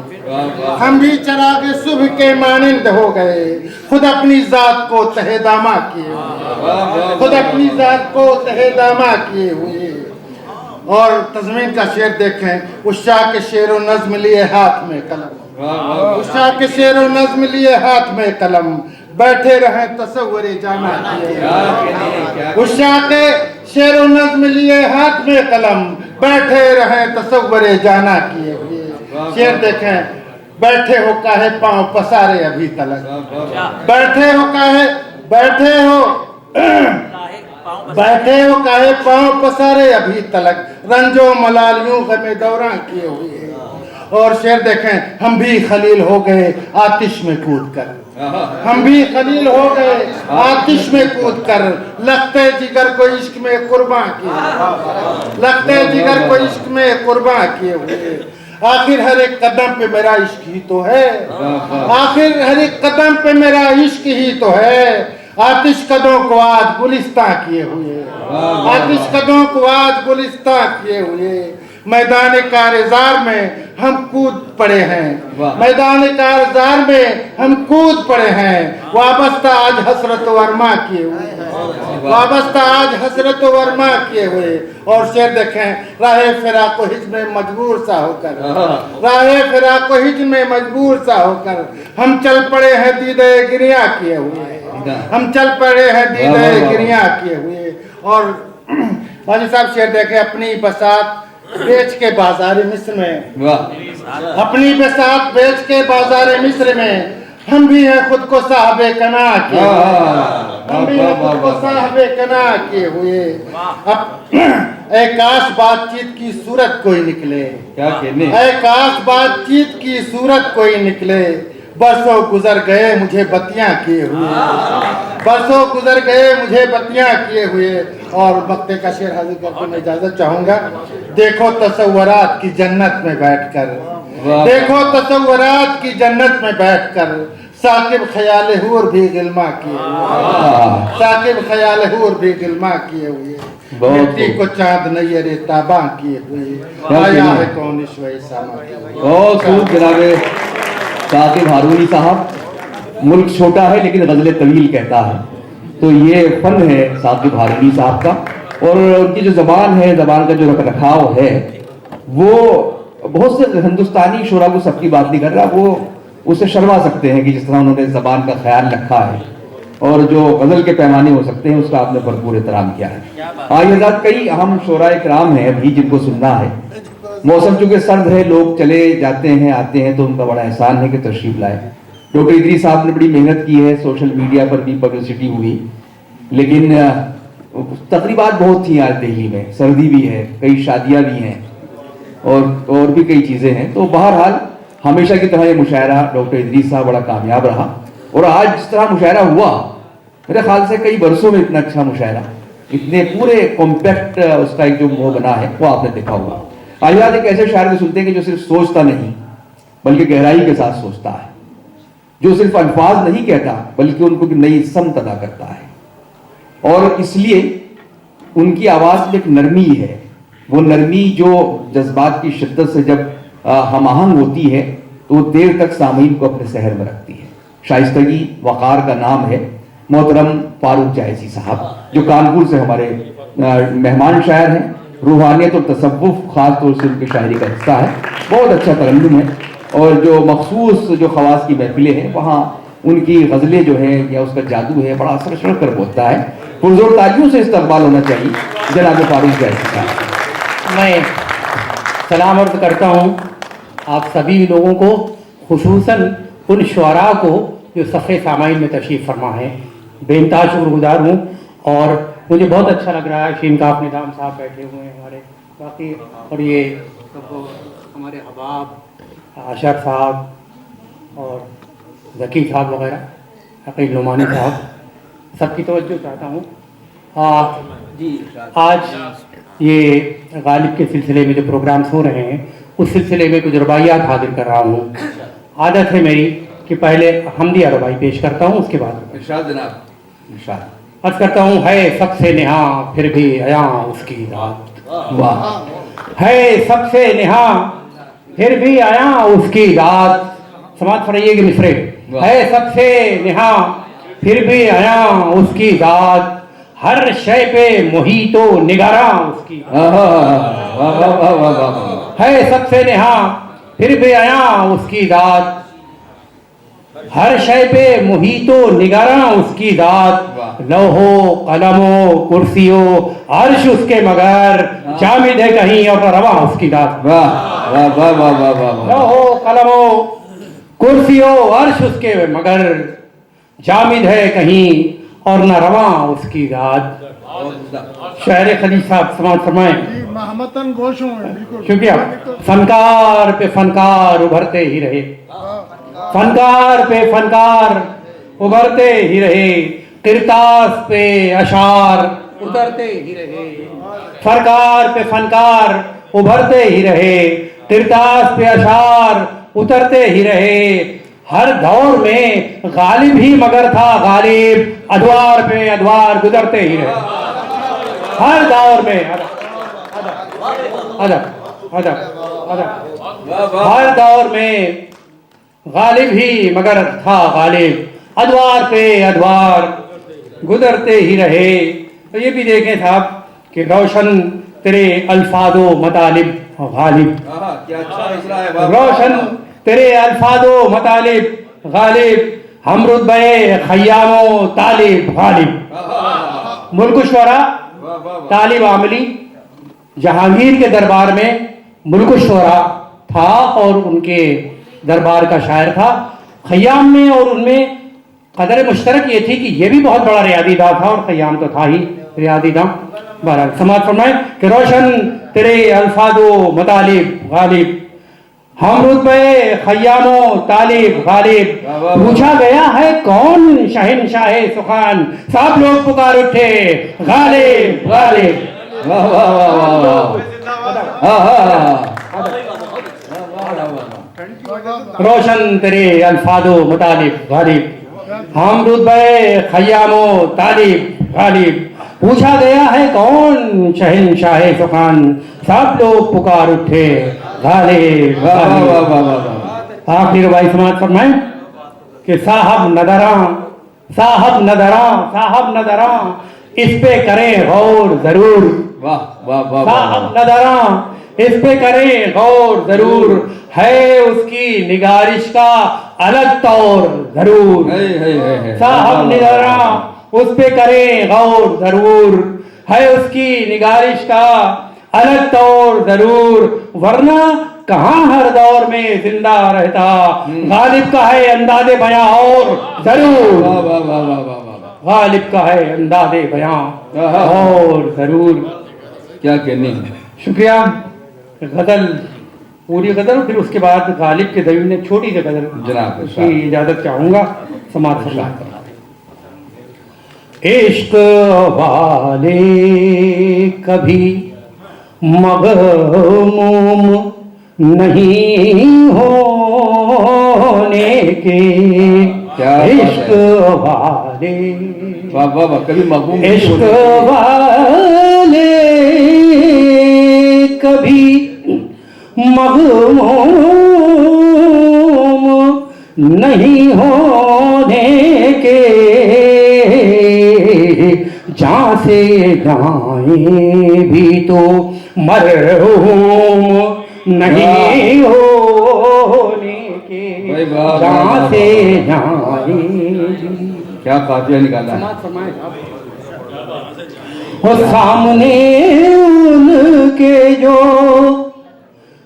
हम भी चरागे सुबह के मानिंद हो गए, खुद अपनी जात को तहेदामा किए हुए, खुद अपनी जात को तहेदामा किए हुए। और तज़मीन का शेर देखें, उस शाह के शेर व नज्म लिए हाथ में कलम, उस शाह के शेर व नज्म लिए हाथ में कलम, बैठे रहे तसव्वुरे जाना किए, उस शाह के शेर व नज्म लिए हाथ में कलम, बैठे रहे तसव्वुरे जाना किए हुए। शेर देखें, बैठे हो काहे पांव पसारे अभी तलक, बैठे हो काहे, बैठे हो बैठे हो काहे पांव पसारे अभी तलक, रंजो मलालियों गमे दौरा किए हुए। और शेर देखें, हम भी खलील हो गए आतिश में कूद कर, हम भी खलील हो गए आतिश में कूद कर, लगते जिगर को इश्क में कुर्बान किए, लगते जिगर को इश्क में कुर्बान किए हुए। आखिर हर एक कदम पे मेरा इश्क ही तो है, आखिर हर एक कदम पे मेरा इश्क ही तो है, आतिश कदों को आज गुलिस्तां किए हुए, आतिश कदों को आज गुलिस्तां किए हुए। मैदान कारज़ार में हम कूद पड़े हैं, मैदान कारज़ार में हम कूद पड़े हैं, वाबस्ता आज हसरत वर्मा किए हुए, वाबस्ता आज हसरत वर्मा किए हुए। और शेर देखें, राहे फिराक को हिज में मजबूर सा होकर, राहे फिराक को हिज में मजबूर सा होकर, हम चल पड़े हैं दीदे गिरिया किए हुए, हम चल पड़े हैं दीदे गिरिया किए हुए। और बाजी साहब शेर देखें, अपनी बसात बेच के बाजार मिस्र में, अपनी बसात बेच के बाजार मिस्र में, हम भी हैं खुद को साहबे कना किए, हम भी हैं खुद को साहबे कना किए हुए। अब काश बातचीत की सूरत कोई निकले, क्या कहने, काश बातचीत की सूरत कोई निकले, बरसों गुजर गए मुझे बत्तियां किए हुए, बरसों गुजर गए मुझे बत्तियां किए हुए। और मक्ते का शेर हाजिर करके मैं इजाजत चाहूंगा। देखो तसव्वुरात की जन्नत में बैठकर, देखो तसव्वुरात की जन्नत में बैठकर, साकिब ख्याल हूर भी गिलमा किए हुए, साकिब ख्याल हूर भी गिलमा किए हुए, मिट्टी को चांद नैयरे ताबा किए हुए, आया है कौन ईश्वर सामा। बहुत खूब जनाब साकिब हारूनी साहब। मुल्क छोटा है लेकिन गजल तवील कहता है, तो ये फन है साकिब हारूनी साहब का। और उनकी जो जबान है, जबान का जो रख रखाव है, वो बहुत से हिंदुस्तानी शुरा को सबकी बात नहीं कर रहा, वो उससे शर्मा सकते हैं कि जिस तरह उन्होंने जबान का ख्याल रखा है और जो गजल के पैमाने हो सकते हैं उसका आपने भरपूर एहतराम किया है। आइए कई अहम शोरा इकराम हैं अभी जिनको सुनना है। मौसम चूंकि सर्द है, लोग चले जाते हैं आते हैं, तो उनका बड़ा एहसान है कि तशरीफ लाए। डॉक्टर इदरीस साहब ने बड़ी मेहनत की है, सोशल मीडिया पर भी पब्लिसिटी हुई, लेकिन तकरीबात बहुत थी आज दिल्ली में, सर्दी भी है, कई शादियां भी हैं और भी कई चीज़ें हैं। तो बहरहाल हमेशा की तरह ये मुशायरा डॉक्टर इदरीस साहब बड़ा कामयाब रहा और आज जिस तरह मुशायरा हुआ, मेरे ख्याल से कई बरसों में इतना अच्छा मुशायरा, इतने पूरे कॉम्पैक्ट उसका एक जो वो बना है वो आपने देखा होगा। आजाद एक ऐसे शायर को सुनते हैं कि जो सिर्फ सोचता नहीं बल्कि गहराई के साथ सोचता है, जो सिर्फ अल्फाज नहीं कहता बल्कि उनको नई समत अदा करता है। और इसलिए उनकी आवाज़ में एक नरमी है, वो नरमी जो जज्बात की शिद्दत से जब हमआहंग होती है तो वो देर तक सामीन को अपने शहर में रखती है। शाइस्तगी वक़ार का नाम है। मोहतरम फारूक जायसी साहब जो कानपुर से हमारे मेहमान शायर हैं, रूहानियत और तसव्वुफ ख़ास तौर से उनकी शायरी का हिस्सा है, बहुत अच्छा तरन्नुम है। और जो मखसूस जो खवास की महफिलें हैं वहाँ उनकी गज़लें जो हैं या उसका जादू है बड़ा असर सड़ कर बोलता है। पुरजोर तालियों से इस्तकबाल होना चाहिए जनाब फारूक जायसी साहब। मैं सलाम अर्ज़ करता हूँ आप सभी लोगों को, खुसूसन उन शुअरा को जो सफ़े सामाइन में तशरीफ़ फरमा है। बेइंतहा शुक्रगुजार हूँ और मुझे बहुत अच्छा लग रहा है। शीनकाफ निज़ाम साहब बैठे हुए हैं हमारे बाकी, और ये हमारे हबाब आशर साहब और ज़की साहब वगैरह, अकील नुमानी साहब, सबकी तवज्जो चाहता हूँ। आज ये गालिब के सिलसिले में जो प्रोग्राम्स हो रहे हैं उस सिलसिले में कुछ रुबाइयात हाजिर कर रहा हूँ। आदत है मेरी कि पहले हमदिया रुबाई पेश करता हूँ, उसके बाद इरशाद जनाब, इरशाद। अर्ज करता हूँ। है सबसे नेहा फिर भी अया उसकी रात, वाह। है सबसे नेहा फिर भी आया उसकी रात। समाज फराइएगी मिसरे। है सबसे नेहा फिर भी आया उसकी रात, हर शय पे मोहितो निगारा उसकी। है सबसे नेहा फिर भी आया उसकी रात, हर शय पे मोहितो निगारा उसकी रात। लौहो कलमो कुर्सियों अर्श उसके मगर, जामिद है कहीं और रवा उसकी रात। लौहो कलमो कुर्सियों अर्श उसके मगर, जामिद है कहीं और न रवा उसकी रात। शायर खलील साहब समाज फरमाएं। महमतन गोश हूँ बिल्कुल। शुक्रिया। फनकार पे फनकार उभरते ही रहे, फनकार पे फनकार उभरते ही रहे, किरतास पे अशार उतरते ही रहे। फनकार पे फनकार उभरते ही रहे, किरतास पे अशार उतरते ही रहे। हर दौर में गालिब ही मगर था गालिब, अदवार पे अदवार गुजरते ही रहे। हर दौर में हर दौर में गालिब ही मगर था गालिब, अदवार पे अदवार गुजरते ही रहे। तो ये भी देखें साहब कि रोशन तेरे अल्फाजो मतालिब गालिब, क्या अच्छा इसरा है। रोशन तेरे अल्फाजो मतालिब गालिब, हम रुतबे खय्यामो तालिब गालिब। मुल्क शुरा तालिब आमली जहांगीर के दरबार में मुल्क शुरा था और उनके दरबार का शायर था। खय्याम में और उनमें कदर मुश्तरक ये थी कि ये भी बहुत बड़ा रियादीदार था और खय्याम तो था ही रियादीदार। बहरहाल समाज फरमाए कि रोशन तेरे अल्फाजो मतालिब गालिब, हम रुतबे खयामो तालिब गालिब। वाह, वाह, पूछा गया है कौन शहनशाह सुखान, सब लोग पुकार उठे गालिब गालिब। वाह वाह वाह वाह वाह हाँ हाँ रोशन तेरे अल्फादो मुतालिब गालिब। हम रुतबे खयामो तालिब गालिब। पूछा गया है कौन शहनशाह सुखान, सब लोग पुकार उठे गालिब वाह वाह गालिब। वाह वाह वाह। आखिर भाई समाज फरमाए कि साहब नदरा साहब नदरा साहब नदरा, इस पे करें गौर जरूर। वाह वाह वाह साहब नदरा इस पे करें गौर जरूर, है उसकी निगारिश का अलग तौर जरूर। साहब नदरा उस पे करें गौर जरूर, है उसकी निगारिश का अलग तौर जरूर, वरना कहाँ हर दौर में जिंदा रहता, गालिब का है अंदाज़े बयां और जरूर। वाह वाह वाह वाह वाह वाह। गालिब का है अंदाज़े बयां और जरूर। क्या कहने हैं। शुक्रिया। गजल पूरी गजल, फिर उसके बाद गालिब के दबी ने छोटी सी गजल जनाब, उसकी इजाजत चाहूंगा समाज फरमाए। इश्क वाले कभी मगमूम नहीं होने के, क्या बात है। इश्क वाले वाह वाह वाह। कभी मगमूम नहीं इश्क होने। वाले कभी मगमूम नहीं होने के, जहाँ से जाएं भी तो मरहूम नहीं होने के, भाई वाह, वाह, जहाँ वाह, से वाह। जाएं। क्या काफिया निकाला है। और सामने उनके जो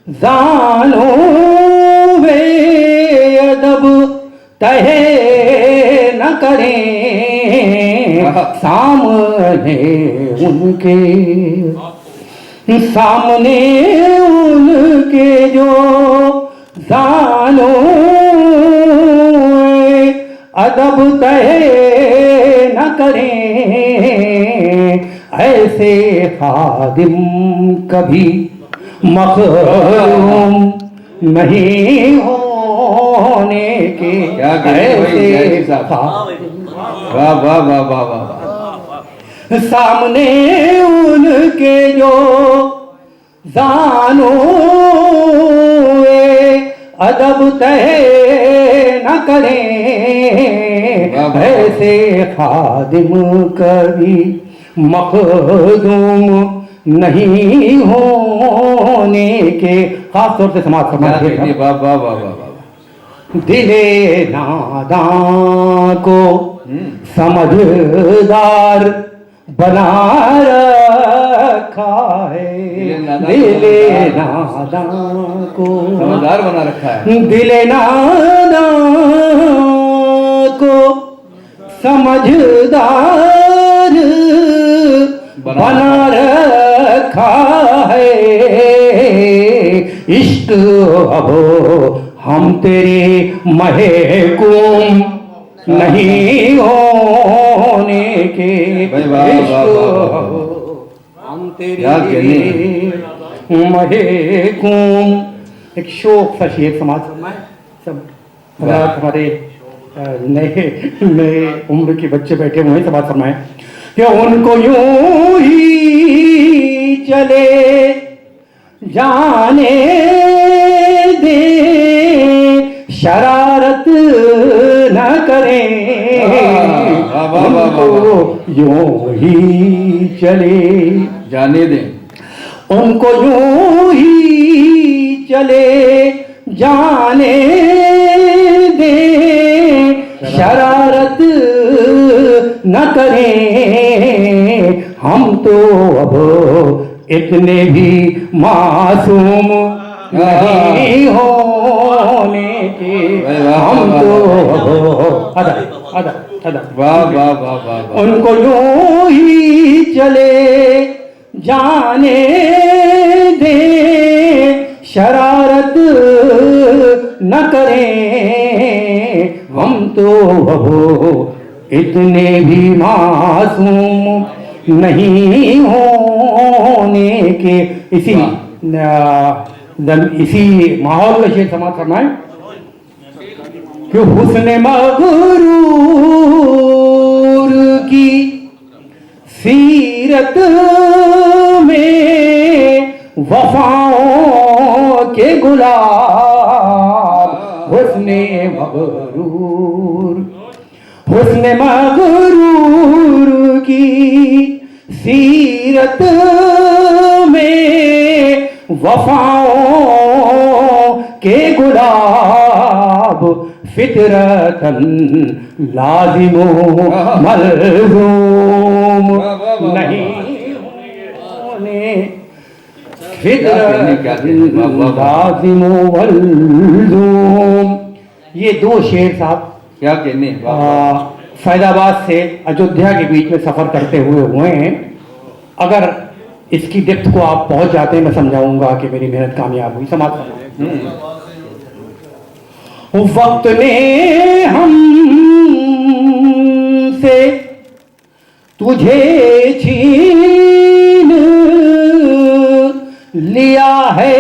जानो वे अदब तहे न करें, सामने उनके जो जानो अदब तहे न करें, ऐसे खादिम कभी मखरूम नहीं होने के। क्या कहते हैं भाई, ऐसे जय साहब। वाह वाह वाह वाह वाह। सामने उनके जो जानो अदब तहे न करें, वाह, वाह। ऐसे खादिम कभी मखदूम नहीं होने के। खास तौर से समाज क्या समाज कहने। वाह वाह वाह वाह वाह। दिले नादां को समझदार बना रखा है, दिले नादां को समझदार बना रखा है। दिले नादां को समझदार बना रखा है, इश्क अब हम तेरे महकूम नहीं होने के। भाई वाह, वाह, इश्क वाह, वाह, अब हम क्या तेरे महकूम। एक शोक सा शेर समाज फरमाए सब हज़रात हमारे नए नए उम्र के बच्चे बैठे हुए हैं, समाज फरमाए कि उनको यूं ही चले जाने दे, शरारत न करें, वाह, वाह, वाह, वाह, उनको यूं ही चले जाने दें, उनको यूं ही चले जाने दे, शरारत न करें, हम तो अब इतने भी मासूम नहीं होने के। हम तो अब अदा अदा अदा वाह वाह वाह वाह वाह। उनको यूं ही चले जाने दे, शरारत इतने भी मासूम नहीं होने के। इसी माहौल में शेर समाज फरमाए कि हुस्न मगरूर की सीरत में वफाओं के गुलाब। हुस्न मगरूर की सीरत में वफाओं के गुलाब। फितरतन लाजिमो मलज़ूम नहीं होने। फितरतन लाजिमो मलज़ूम। ये दो शेर साहब क्या कहने। फैजाबाद से अयोध्या के बीच में सफर करते हुए हैं। अगर इसकी डेप्थ को आप पहुंच जाते हैं, मैं समझाऊंगा कि मेरी मेहनत कामयाब हुई। समाज वक्त ने हमसे तुझे छीन लिया है,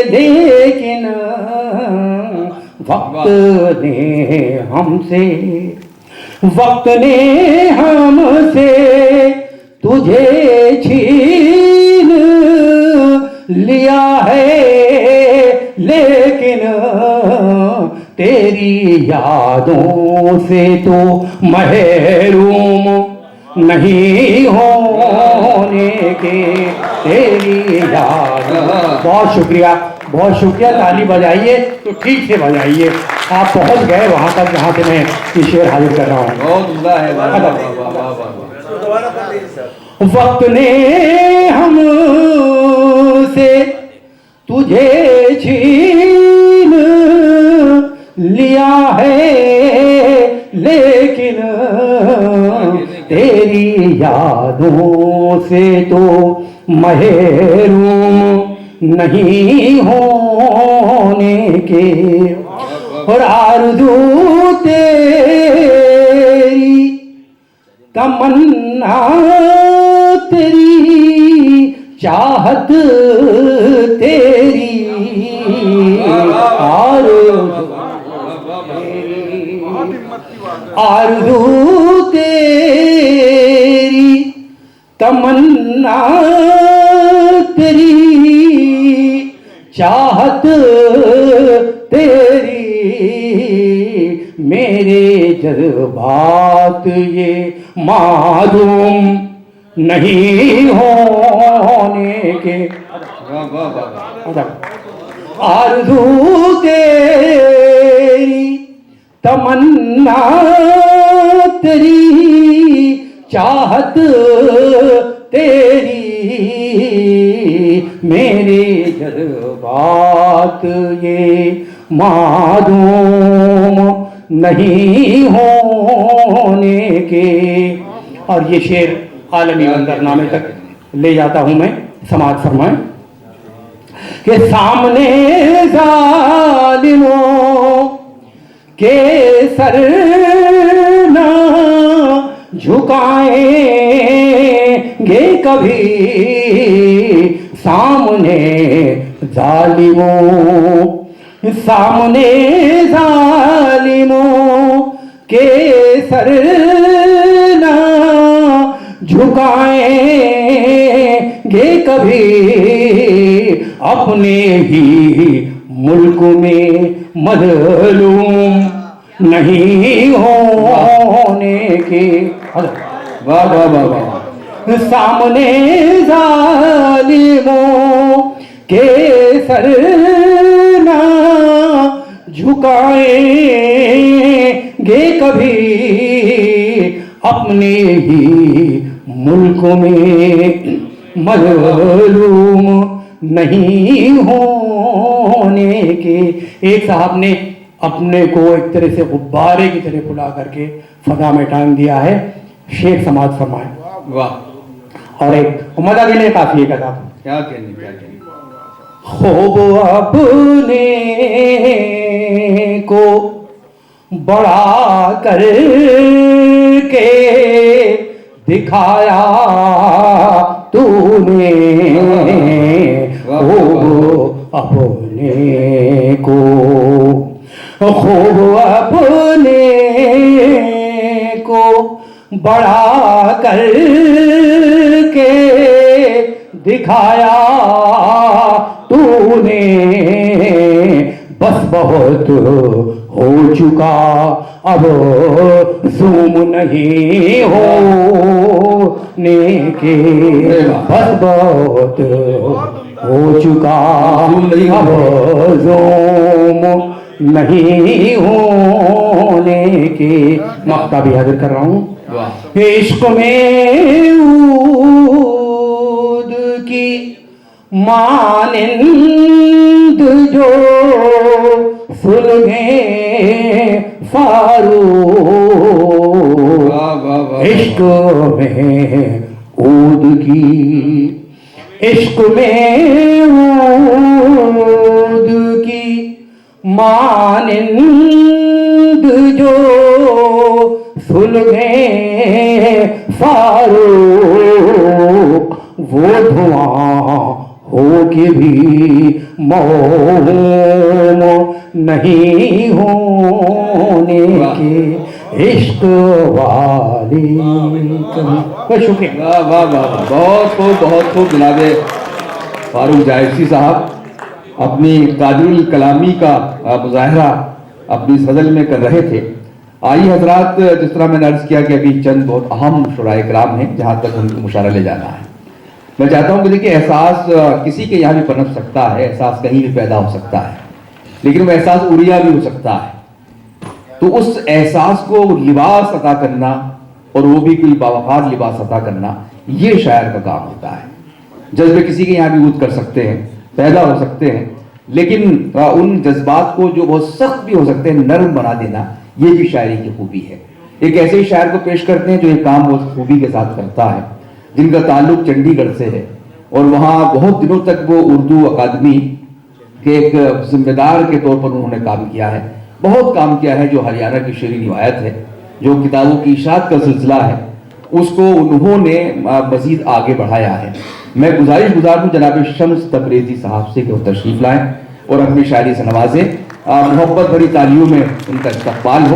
लेकिन वक्त ने हमसे तुझे छीन लिया है, लेकिन तेरी यादों से तो महरूम नहीं होने के। तेरी याद। बहुत शुक्रिया, बहुत शुक्रिया। ताली बजाइए तो ठीक से बजाइए। आप पहुंच गए वहां तक जहां से मैं ये शेर हाजिर कर रहा हूं। बहुत उम्दा है। वक्त ने हमसे तुझे छीन लिया है, लेकिन तेरी यादों से तो महरूम नहीं होने के। और आरज़ू तेरी तमन्ना तेरी चाहत तेरी आरज़ू तेरी तमन्ना तेरी चाहत तेरी मेरे जज्बात ये मालूम नहीं होने के। आरज़ू तेरी तमन्ना तेरी चाहत तेरी मेरे जज्बात ये मालूम नहीं होने के। और ये शेर आलमी मंजरनामे तक ले जाता हूं मैं। समाज फरमाए कि सामने जालिमों के सर ना झुकाएंगे कभी, सामने जालिमों के सर ना झुकाएंगे कभी, अपने ही मुल्क में मज़लूम नहीं होने के। वाह वाह वाह वाह। सामने जालिमों के सर ना झुकाएंगे कभी, अपने ही मुल्क में मज़लूम नहीं होने के। एक साहब ने अपने को एक तरह से गुब्बारे की तरह फुला करके फजा में टांग दिया है। शेर समाज फरमाए। वाह। और एक मजा भी नहीं काफी है था। क्या कहने क्या कहने। खूब अपने को बड़ा करके दिखाया तूने खूब अपने को, खूब अपने को बड़ा करके दिखाया तूने, बस बहुत हो चुका अब ज़ूम नहीं होने के, बस बहुत हो चुका अब ज़ूम नहीं होने के। मक्ता भी हाजिर कर रहा हूँ। इश्क में ऊद की मानिंद जो सुलगे फारूक, इश्क में ऊद की, इश्क में ऊद की मानिंद जो सुलगे फारूक, वो धुआं हो के भी मौन नहीं होने के, इश्क वाली कभी। शुक्रिया। वाह वाह वाह, बहुत खूब जनाब फारूक जायसी साहब अपनी कादिरुल कलामी का मुजाहरा अपनी सदल में कर रहे थे। आइए हजरात, जिस तरह मैंने अर्ज किया कि अभी चंद बहुत अहम शुराए कराम हैं जहाँ तक उनको मुशारा ले जाना है। मैं चाहता हूँ कि देखिए, एहसास किसी के यहाँ भी पनप सकता है, एहसास कहीं भी पैदा हो सकता है, लेकिन वो एहसास उड़िया भी हो सकता है। तो उस एहसास को लिबास अता करना, और वो भी कोई बावफार लिबास अता करना, ये शायर का काम होता है। जज्बे किसी के यहाँ भी ऊद कर सकते हैं, पैदा हो सकते हैं, लेकिन उन जज्बात को जो बहुत सख्त भी हो सकते हैं नरम बना देना, ये भी शायरी की खूबी है। एक ऐसे शायर को पेश करते हैं जो ये काम बहुत खूबी के साथ करता है, जिनका ताल्लुक चंडीगढ़ से है, और वहाँ बहुत दिनों तक वो उर्दू अकादमी के एक जिम्मेदार के तौर पर उन्होंने काम किया है। बहुत काम किया है। जो हरियाणा की शेरी रिवायत है, जो किताबों की इशात का सिलसिला है, उसको उन्होंने मजीद आगे बढ़ाया है। मैं गुजारिश हूँ जनाब शम्स तबरेज़ी साहब से कि वो तशरीफ़ लाएँ और अपनी शायरी से नवाजें। मोहब्बत भरी तालियों में उनका इस्तकबाल हो।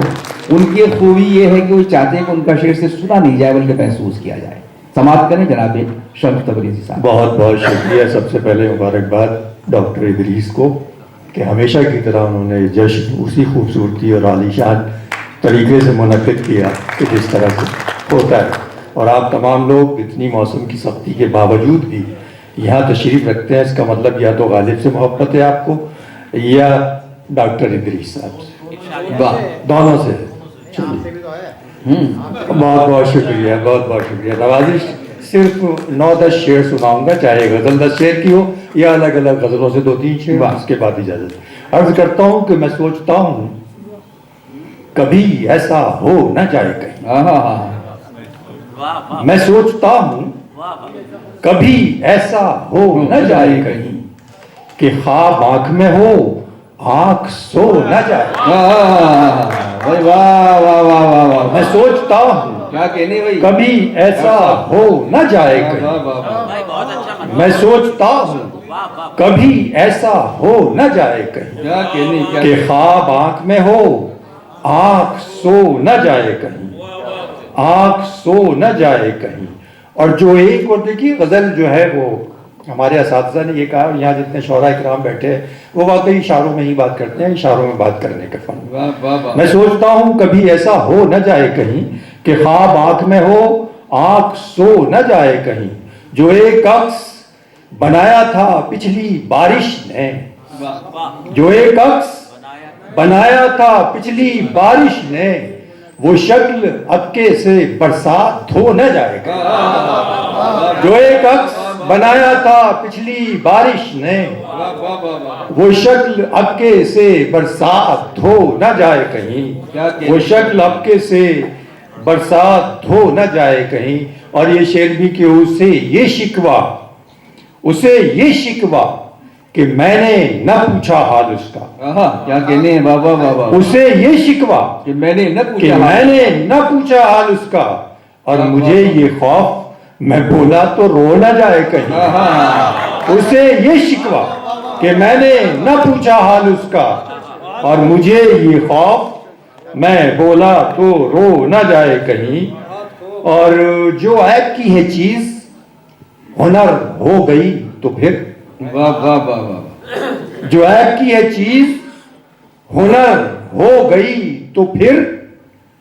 उनकी खूबी ये है कि वो चाहते हैं कि उनका शेर से सुना नहीं जाए बल्कि महसूस किया जाए। समाप्त करें जनाब शम्स तबरेज़ी साहब। बहुत बहुत शुक्रिया। सबसे पहले मुबारकबाद डॉक्टर इदरीस को कि हमेशा की तरह उन्होंने जश्न उसी खूबसूरती और आलीशान तरीके से मुनक़िद किया कि जिस तरह से होता है, और आप तमाम लोग इतनी मौसम की सख्ती के बावजूद भी यहाँ तशरीफ़ रखते हैं। इसका मतलब या तो गालिब से मोहब्बत है आपको, या डॉक्टर इदरीस साहब से, दोनों से। बहुत बहुत शुक्रिया, बहुत बहुत शुक्रिया। नवाजिश सिर्फ 9-10 शेर सुनाऊंगा, चाहे गज़ल 10 शेर की हो या अलग अलग गज़लों से 2-3 शेर, उसके बाद इजाज़त। अर्ज़ करता हूँ कि मैं सोचता हूँ कभी ऐसा हो न जाए कहीं, मैं सोचता हूँ कभी ऐसा हो न जाए कहीं कि ख्वाब आँख में हो आँख सो न जाए। भाई वाह वाह वाह वाह वाह, मैं सोचता हूँ क्या कहने भाई, कभी ऐसा हो न जाए कहीं, मैं सोचता हूँ कभी ऐसा हो न जाए कहीं क्या कहने, क्या कि ख्वाब आँख में हो आँख सो न जाए कहीं, आँख सो न जाए कहीं। और जो एक, और देखिए गज़ल जो है वो हमारे असातिज़ा ने ये कहा, यहाँ जितने शौरा इकराम बैठे हैं वो वाकई इशारों में ही बात करते हैं, इशारों में बात करने का फन। वाह वाह वाह। मैं सोचता हूँ कभी ऐसा हो न जाए कहीं कि ख्वाब आँख में हो आँख सो न जाए कहीं, जो एक अक्स बनाया था पिछली बारिश ने, जो एक अक्स बनाया था पिछली बारिश ने, वो शक्ल अक्के से बरसात धो न जाएगा। जो एक अक्स बनाया था पिछली बारिश ने, वो शक्ल अक्के से बरसात धो न जाए कहीं, वो शक्ल अक्के से बरसात धो न जाए कहीं। और ये शेर भी कि उसे ये शिकवा कि मैंने न पूछा हाल उसका। आहा, क्या कहने हैं बाबा बाबा, उसे ये शिकवा कि मैंने न कि पूछा। मैंने न पूछा हाल उसका, और मुझे ये खौफ मैं बोला तो रो न जाए कहीं। आहा, उसे ये शिकवा कि मैंने न पूछा हाल उसका, और मुझे ये खौफ मैं बोला तो रो न जाए कहीं। और जो ऐप की है चीज हुनर हो गई तो फिर, वाह वाह वाह वाह, जो ऐप की है चीज हुनर हो गई तो फिर,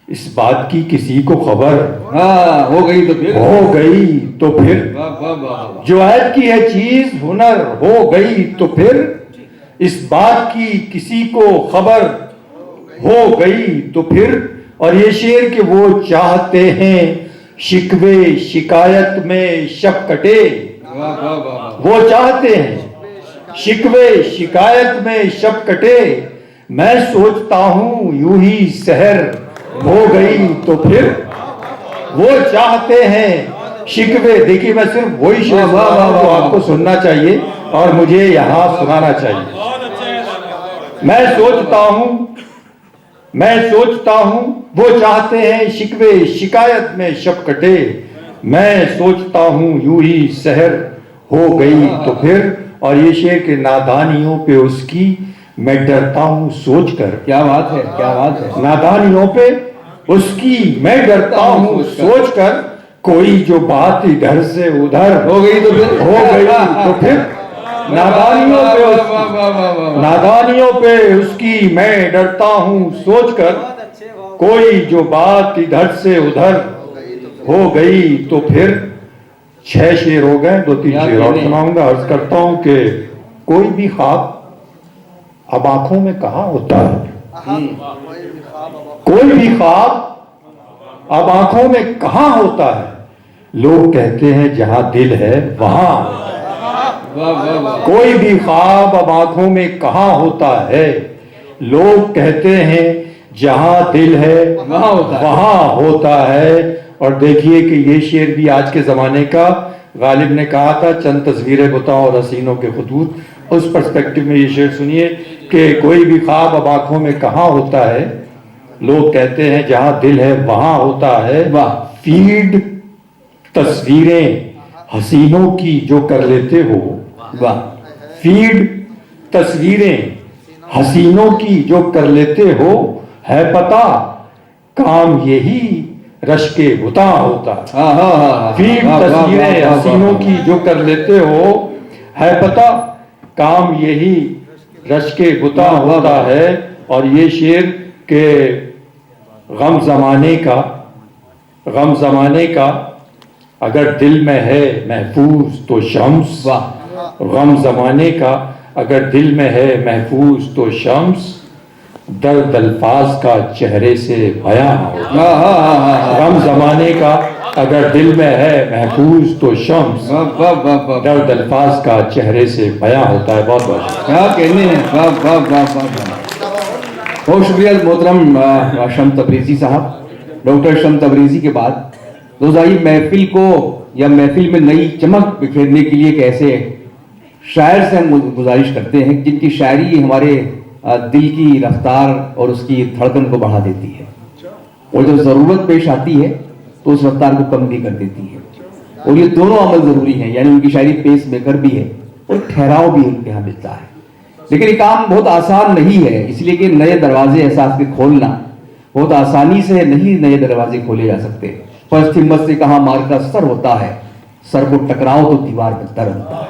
इस बात की किसी को खबर हाँ हो गई तो फिर, हो गई तो फिर, वाह वाह वाह वाह, जो ऐप की है चीज हुनर हो गई तो फिर, इस बात की किसी को खबर हो गई तो फिर। और ये शेर कि वो चाहते हैं शिकवे शिकायत में शब कटे, वाह वाह वाह, वो चाहते हैं शिकवे शिकायत में शब कटे, मैं सोचता हूं यूं ही सहर हो गई तो फिर। वो चाहते हैं शिकवे, देखिए मैं सिर्फ वही शेर वाह, वाह, सुना रहा हूं वाह, जो वाह। आपको सुनना चाहिए और मुझे यहां सुनाना चाहिए। मैं सोचता हूं वो चाहते हैं शिकवे शिकायत में शब कटे, मैं सोचता हूं यूं ही सहर हो गई तो फिर। और ये शेर के नादानियों पे उसकी मैं डरता हूं सोचकर, क्या बात है, क्या बात है, नादानियों पे उसकी मैं डरता हूं सोचकर, कोई जो बात इधर से उधर हो गई तो फिर, हो गई तो फिर। नादानियों पे वाह वाह वाह वाह वाह, नादानियों पे उसकी मैं डरता हूं सोचकर, कोई जो बात इधर से उधर हो गई तो फिर। 6 शेर हो गए, 2-3 क्या शेर और कहने? सुनाऊंगा। अर्ज करता हूं कि कोई भी ख्वाब अब आंखों में कहां होता है, कोई भी ख्वाब अब आंखों में कहां होता है, लोग कहते हैं जहां दिल है वहां। वाह वाह वाह, कोई भी ख्वाब अब आंखों में कहां होता है, लोग कहते हैं जहां दिल है वहां होता है। वहां होता है। और देखिए कि ये शेर भी आज के जमाने का, गालिब ने कहा था चंद तस्वीरें बताओ और हसीनों के खुतूत, उस पर्सपेक्टिव में ये शेर सुनिए कि कोई भी ख्वाब अब आंखों में कहां होता है, लोग कहते हैं जहां दिल है वहां होता है। वाह, फीड तस्वीरें हसीनों की जो कर लेते हो, वाह, फीड तस्वीरें हसीनों की जो कर लेते हो, है पता काम यही रश के बुता होता है। हाँ हाँ हाँ, फीड वाह, वाह, तस्वीरें वाह, वाह, हसीनों वाह, की जो कर लेते हो, है पता काम यही रश के बुता वाह, वाह, होता वाह। है। और ये शेर के गम जमाने का अगर दिल में है महफूज तो शम्स, वाह, गम जमाने का अगर दिल में है महफूज तो शम्स, दर्द अल्फाज का चेहरे से बयां होता। हाँ हाँ हाँ हाँ हाँ, गम जमाने का अगर दिल में है महफूज तो शम्स, वाह वाह वाह वाह, दर्द अल्फाज का चेहरे से बयां होता है। बहुत बहुत शुक्रिया। क्या कहने हैं, वाह वाह वाह वाह वाह, बहुत शुक्रिया मोहतरम शम तबरेज़ी साहब। डॉक्टर शम तबरेज़ी के बाद रोज़ाई महफिल को या महफिल में नई चमक बिखेरने के लिए एक ऐसे शायर से हम गुजारिश करते हैं जिनकी शायरी हमारे दिल की रफ्तार और उसकी धड़कन को बढ़ा देती है, और जब ज़रूरत पेश आती है तो उस रफ्तार को कम भी कर देती है। और ये दोनों अमल ज़रूरी हैं, यानी उनकी शायरी पेस मेकर भी है और ठहराव भी उनके यहाँ मिलता है। लेकिन ये काम बहुत आसान नहीं है, इसलिए कि नए दरवाजे एहसास के खोलना बहुत आसानी से नहीं नए दरवाजे खोले जा सकते। फर्स्ट हिम्मत से कहाँ मार का सर होता है, सर को टकराओ तो दीवार में दर होता है।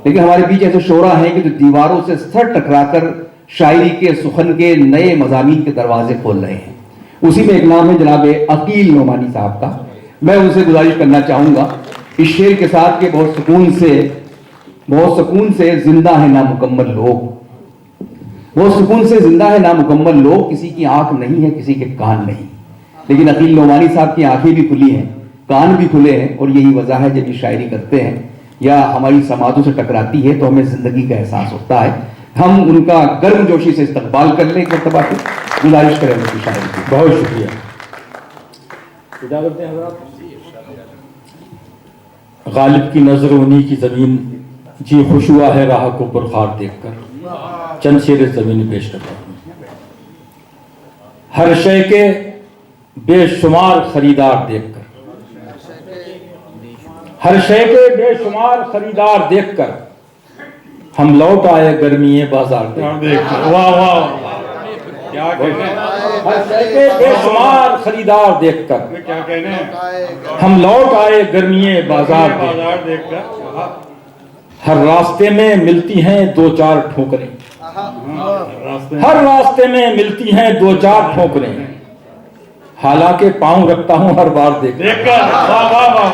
लेकिन हमारे बीच ऐसे शोरा हैं कि जो दीवारों से सर टकराकर शायरी के सुखन के नए मजामीन के दरवाजे खोल रहे हैं। उसी में एक नाम है जनाब अकील नोमानी साहब का। मैं उनसे गुजारिश करना चाहूंगा इस शेर के साथ के बहुत सुकून से जिंदा है नामुकम्मल लोग, बहुत सुकून से जिंदा है नामुकम्मल लोग, किसी की आंख नहीं है किसी के कान नहीं। लेकिन अकील नोमानी साहब की आंखें भी खुली हैं, कान भी खुले हैं, और यही वजह है जब ये शायरी करते हैं या हमारी समातों से टकराती है तो हमें जिंदगी का एहसास होता है। हम उनका गर्मजोशी से इस्तकबाल कर लें, एक मरतबा गुजारिश करें उनकी शायरी की। बहुत शुक्रिया। गालिब की नजर उन्हीं की जमीन जी खुश हुआ है राह को पुरखार देखकर। चंद शेर ज़मीन पेश करता हूँ। हर शय के बेशुमार खरीदार देखकर, हर शय के बेशुमार खरीदार देखकर हम लौट आए गर्मी बाजार देखकर। वाह वाह, क्या कहने, हर शय के बेशुमार खरीदार देखकर क्या कहने, हम लौट आए गर्मी बाजार देखकर। हर रास्ते में मिलती हैं दो चार ठोकरें, हर रास्ते में मिलती हैं दो चार ठोकरें, हालांकि पांव रखता हूं हर बार देखकर। वाह वाह वाह,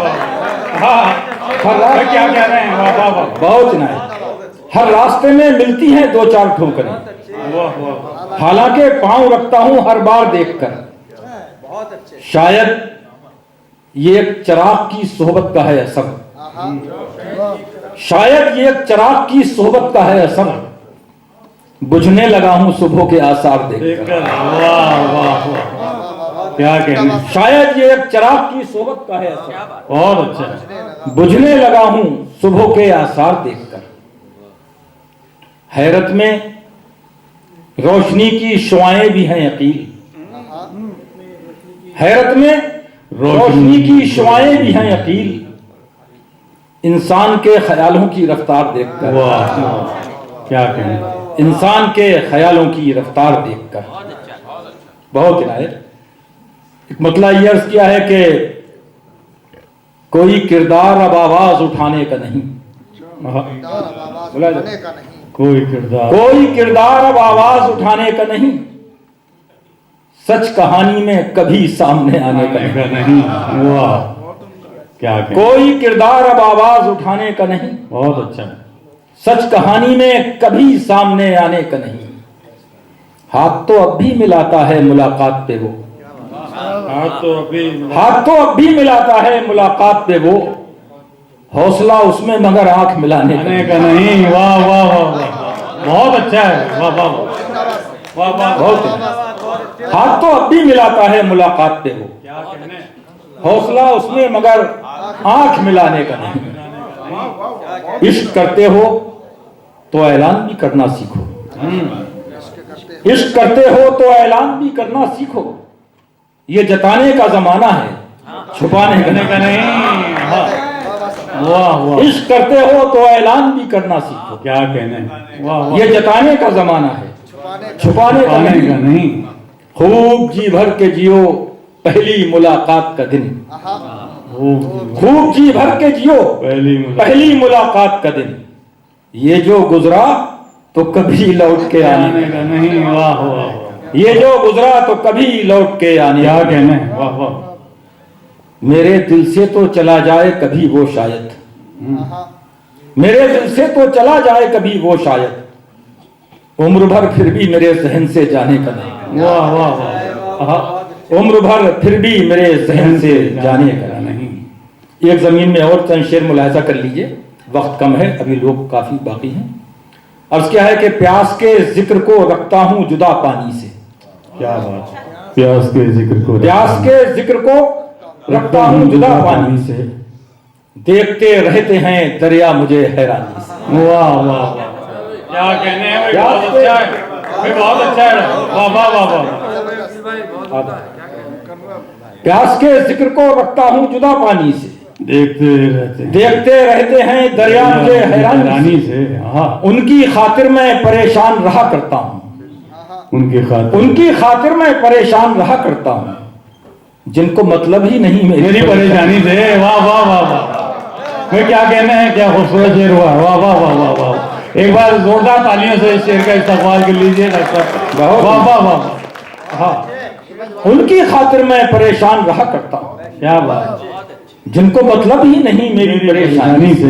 हर रास्ते क्या कह रहे हैं, वाह वाह वाह, बहुत नहीं। हर रास्ते में मिलती हैं दो चार ठोकरें, हालांकि पांव रखता हूं हर बार देखकर। शायद ये एक चिराग की सोहबत का है असर, शायद ये एक चिराग की सोहबत का है असर, बुझने लगा हूं सुबह के आसार देखकर। वाह वाह, क्या कहने, शायद ये एक चिराग की सोहबत का है असर, बहुत अच्छा, बुझने लगा हूं सुबह के आसार देखकर। हैरत में रोशनी की शुआएं भी हैं यकीन, हैरत में रोशनी की शुआएं भी हैं यकीन, इंसान के ख्यालों की रफ्तार देखकर। वाह, क्या कहें, इंसान के ख्यालों की रफ्तार देखकर। बहुत इनायत। एक मतलब ये अर्ज किया है कि कोई किरदार अब आवाज उठाने का नहीं, बोला कोई किरदार अब आवाज उठाने का नहीं, सच कहानी में कभी सामने आने का नहीं। वाह, क्या कोई किरदार अब आवाज उठाने का नहीं, बहुत अच्छा, सच कहानी में कभी सामने आने का नहीं। हाथ तो अब भी मिलाता है मुलाकात पे वो, हाथ तो अब भी मिलाता है मुलाकात पे वो, हौसला उसमें मगर आंख मिलाने का नहीं। वाह वाह वाह, बहुत अच्छा है, वाह वाह वाह वाह, बहुत। हाथ तो अब भी मिलाता है मुलाकात पे वो, हौसला उसमें मगर आंख मिलाने का नहीं। इश्क करते हो तो ऐलान भी करना सीखो, इश्क करते हो तो ऐलान भी करना सीखो, ये जताने का जमाना है छुपाने का नहीं। वाह वाह, इश्क करते हो तो ऐलान भी करना सीखो, क्या कहने, वाह, ये जताने का जमाना है छुपाने का नहीं। खूब जी भर के जियो पहली मुलाकात का दिन, खूब जी भर के जियो पहली मुलाकात का दिन, ये जो गुजरा तो कभी लौट के आने का नहीं। वाह वाह, ये जो गुजरा तो कभी लौट के आने, क्या कहने, वाह वाह। मेरे दिल से तो चला जाए कभी वो शायद, मेरे दिल से तो चला जाए कभी वो शायद, उम्र भर फिर भी मेरे जहन से जाने का नहीं। वाह वाह वाह, उम्र भर फिर भी मेरे जहन से जाने का नहीं। एक जमीन में और चंद शेर मुलाहिजा कर लीजिए, वक्त कम है, अभी लोग काफी बाकी हैं। अर्ज क्या है कि प्यास के जिक्र को रखता हूं जुदा पानी से, क्या बात, प्यास के जिक्र को रखता हूं जुदा पानी से, देखते रहते हैं दरिया मुझे हैरानी से। वाह वाह, क्या कहने हैं, बहुत अच्छा है, बहुत अच्छा है, वाह वाह वाह वाह। प्यास के जिक्र को रखता हूं जुदा पानी से, देखते रहते हैं दरिया मुझे हैरानी से, उनकी खातिर मैं परेशान रहा करता हूं, उनकी खातिर मैं परेशान रहा करता हूं, जिनको मतलब ही नहीं मेरी परेशानी से। वाह वाह वाह वाह, मैं क्या कहना है, क्या खूबसूरत शेर हुआ, वाह वाह वाह वाह वाह। एक बार जोरदार तालियों से इस शेर का इस्तकबाल कर लीजिए डॉक्टर। वाह वाह वाह, हाँ, उनकी खातिर मैं परेशान रहा करता हूँ, क्या बात, जिनको मतलब ही नहीं मेरी परेशानी से।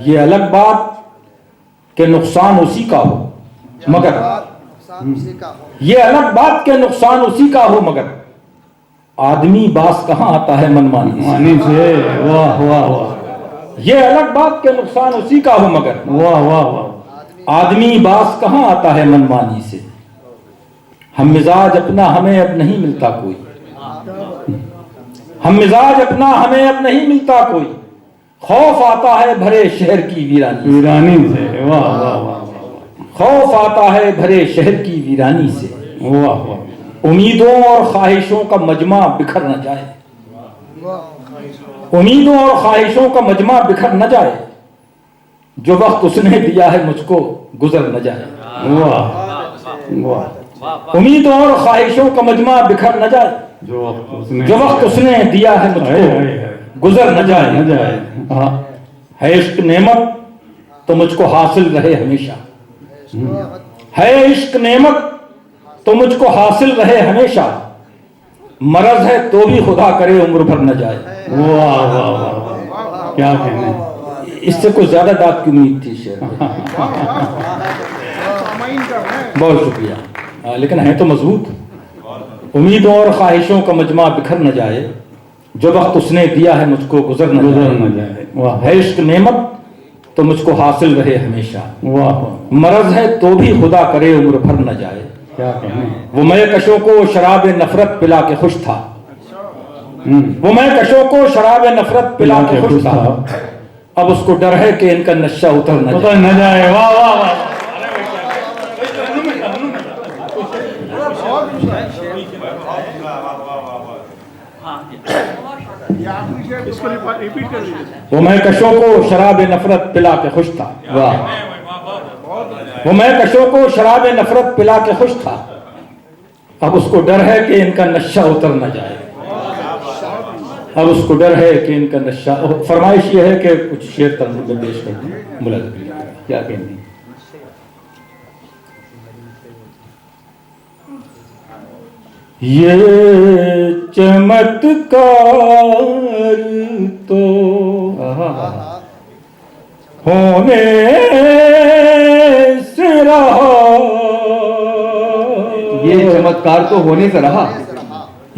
ये अलग बात के नुकसान उसी का हो मगर, ये अलग बात के नुकसान उसी का हो मगर, आदमी बास कहाँ आता है मनमानी से। वाह वाह वाह, ये अलग बात के नुकसान उसी का हो मगर, वाह वाह वाह, आदमी बास कहाँ आता है मनमानी से। हम मिजाज अपना हमें अब नहीं मिलता कोई, हम मिजाज अपना हमें अब नहीं मिलता कोई, खौफ आता है भरे शहर की वीरानी वीरानी से, वाह वाह वाह खौफ आता है भरे शहर की वीरानी से, वाह वाह। उम्मीदों और ख्वाहिशों का मजमा बिखर न जाए, उम्मीदों और ख्वाहिशों का मजमा बिखर न जाए, जो वक्त उसने दिया है मुझको गुजर न जाए। वाह वाह। उम्मीदों और ख्वाहिशों का मजमा बिखर न जाए, जो वक्त उसने दिया है मुझको गुजर न जाए। न जाए। हाँ, है इश्क नेमत तो मुझको हासिल रहे हमेशा, है इश्क नेमत तो मुझको हासिल रहे हमेशा, मरज है तो भी खुदा करे उम्र भर न जाए। वाह वाह वाह, क्या कहने। इससे कुछ ज्यादा दाद की उम्मीद थी शेर में। बहुत शुक्रिया। लेकिन है तो मजबूत। उम्मीदों और ख्वाहिशों का मजमा बिखर न जाए, जो वक्त उसने दिया है मुझको गुजर न जाए। वाह है इश्क नेमत तो मुझको हासिल रहे हमेशा, वाह, मरज है तो भी खुदा करे उम्र भर न जाए। क्या कहने। वो मैं कशों को शराब नफरत पिला के खुश था, वो मैं कशों को शराब नफरत पिला के खुश था, अब उसको डर है कि इनका नशा उतर न जाए। न जाए। वाह वाह वाह। इसको रिपीट कर दीजिए। वो मैं कशों को शराब नफरत पिला के खुश था, वाह। वो मैं कशों को शराब नफरत पिला के खुश था, अब उसको डर है कि इनका नशा उतर न जाए। अब उसको डर है कि इनका नशा। फरमाइश ये है कि कुछ शेर तंज़ीम में पेश कर दूं। मुलाज़िम क्या कहनी। ये चमत्कार तो होने से रहा, ये चमत्कार तो होने से रहा,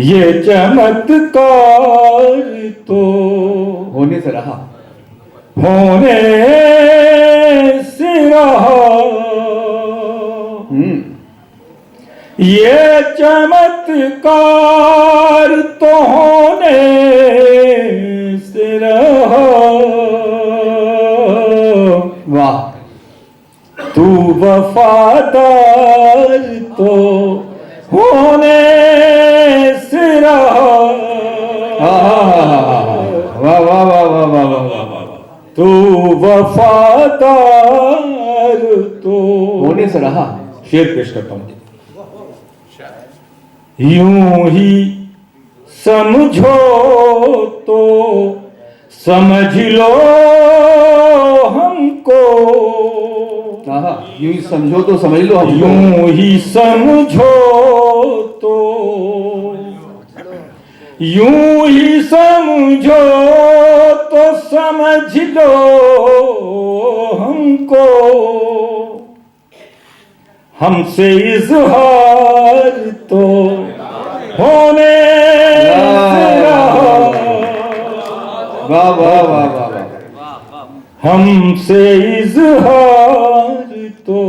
ये चमत्कार तो होने से रहा, होने से रहा, ये चमत्कार तो होने से रहा। वाह। तू वफादार तो होने से रहा। वाह वाह वाह वाह वाह वाह वाह। तू वफादार तो होने से रहा। शेर पेश करता हूं। यूं ही समझो तो समझ लो हमको, यूं ही समझो तो समझ लो हमको, यूं ही समझो तो, यूं ही समझो तो समझ लो हमको, हमसे इजहार तो होने से रहा। वाह वाह वाह वाह वाह। हमसे इजहार तो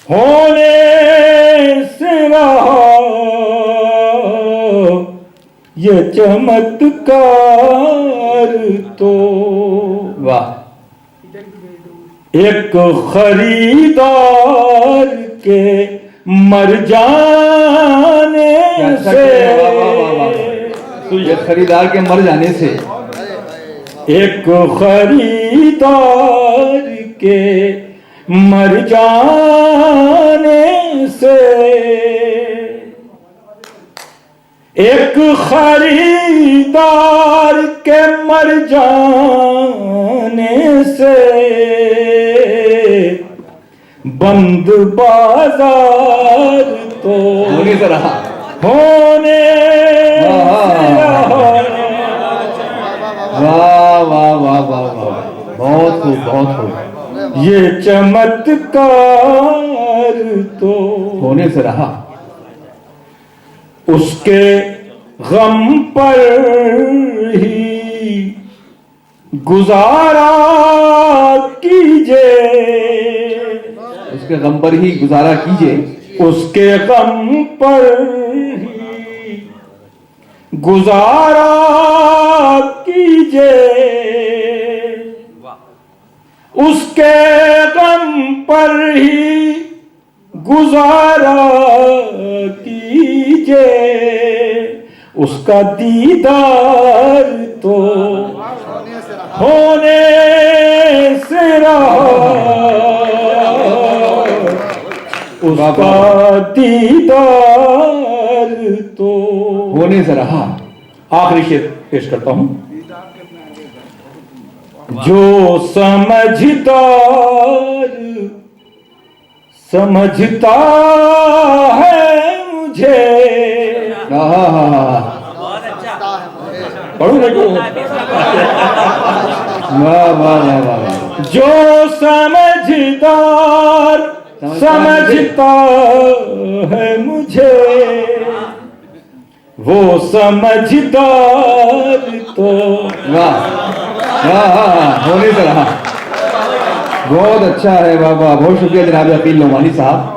होने से रहा, ये चमत्कार तो। वाह। एक खरीदार के मर जाने से, तो ये खरीदार के मर जाने से, एक खरीदार के मर जाने से, एक खरीदार के मर जाने से, बंद बाजार तो होने से रहा, होने से रहा। वाह वाह वाह वाह वाह। बहुत खूब बहुत खूब। ये चमत्कार तो होने से रहा, उसके गम पर ही गुजारा कीजिए, उसके गम पर ही गुजारा कीजिए, उसके गम पर ही गुजारा कीजिए, गुजारा कीजिए, उसका दीदार तो होने से रहा, उसका दीदार तो होने से रहा। आखिरी शेर पेश करता हूं। जो समझता है मुझे, पढ़ू नहीं पढ़ू? वाह वाह वाह वाह। जो समझता है मुझे, वो समझदार तो वाह होने से रहा। बहुत अच्छा है, वाह वाह, बहुत शुक्रिया जनाब अकील नोमानी साहब।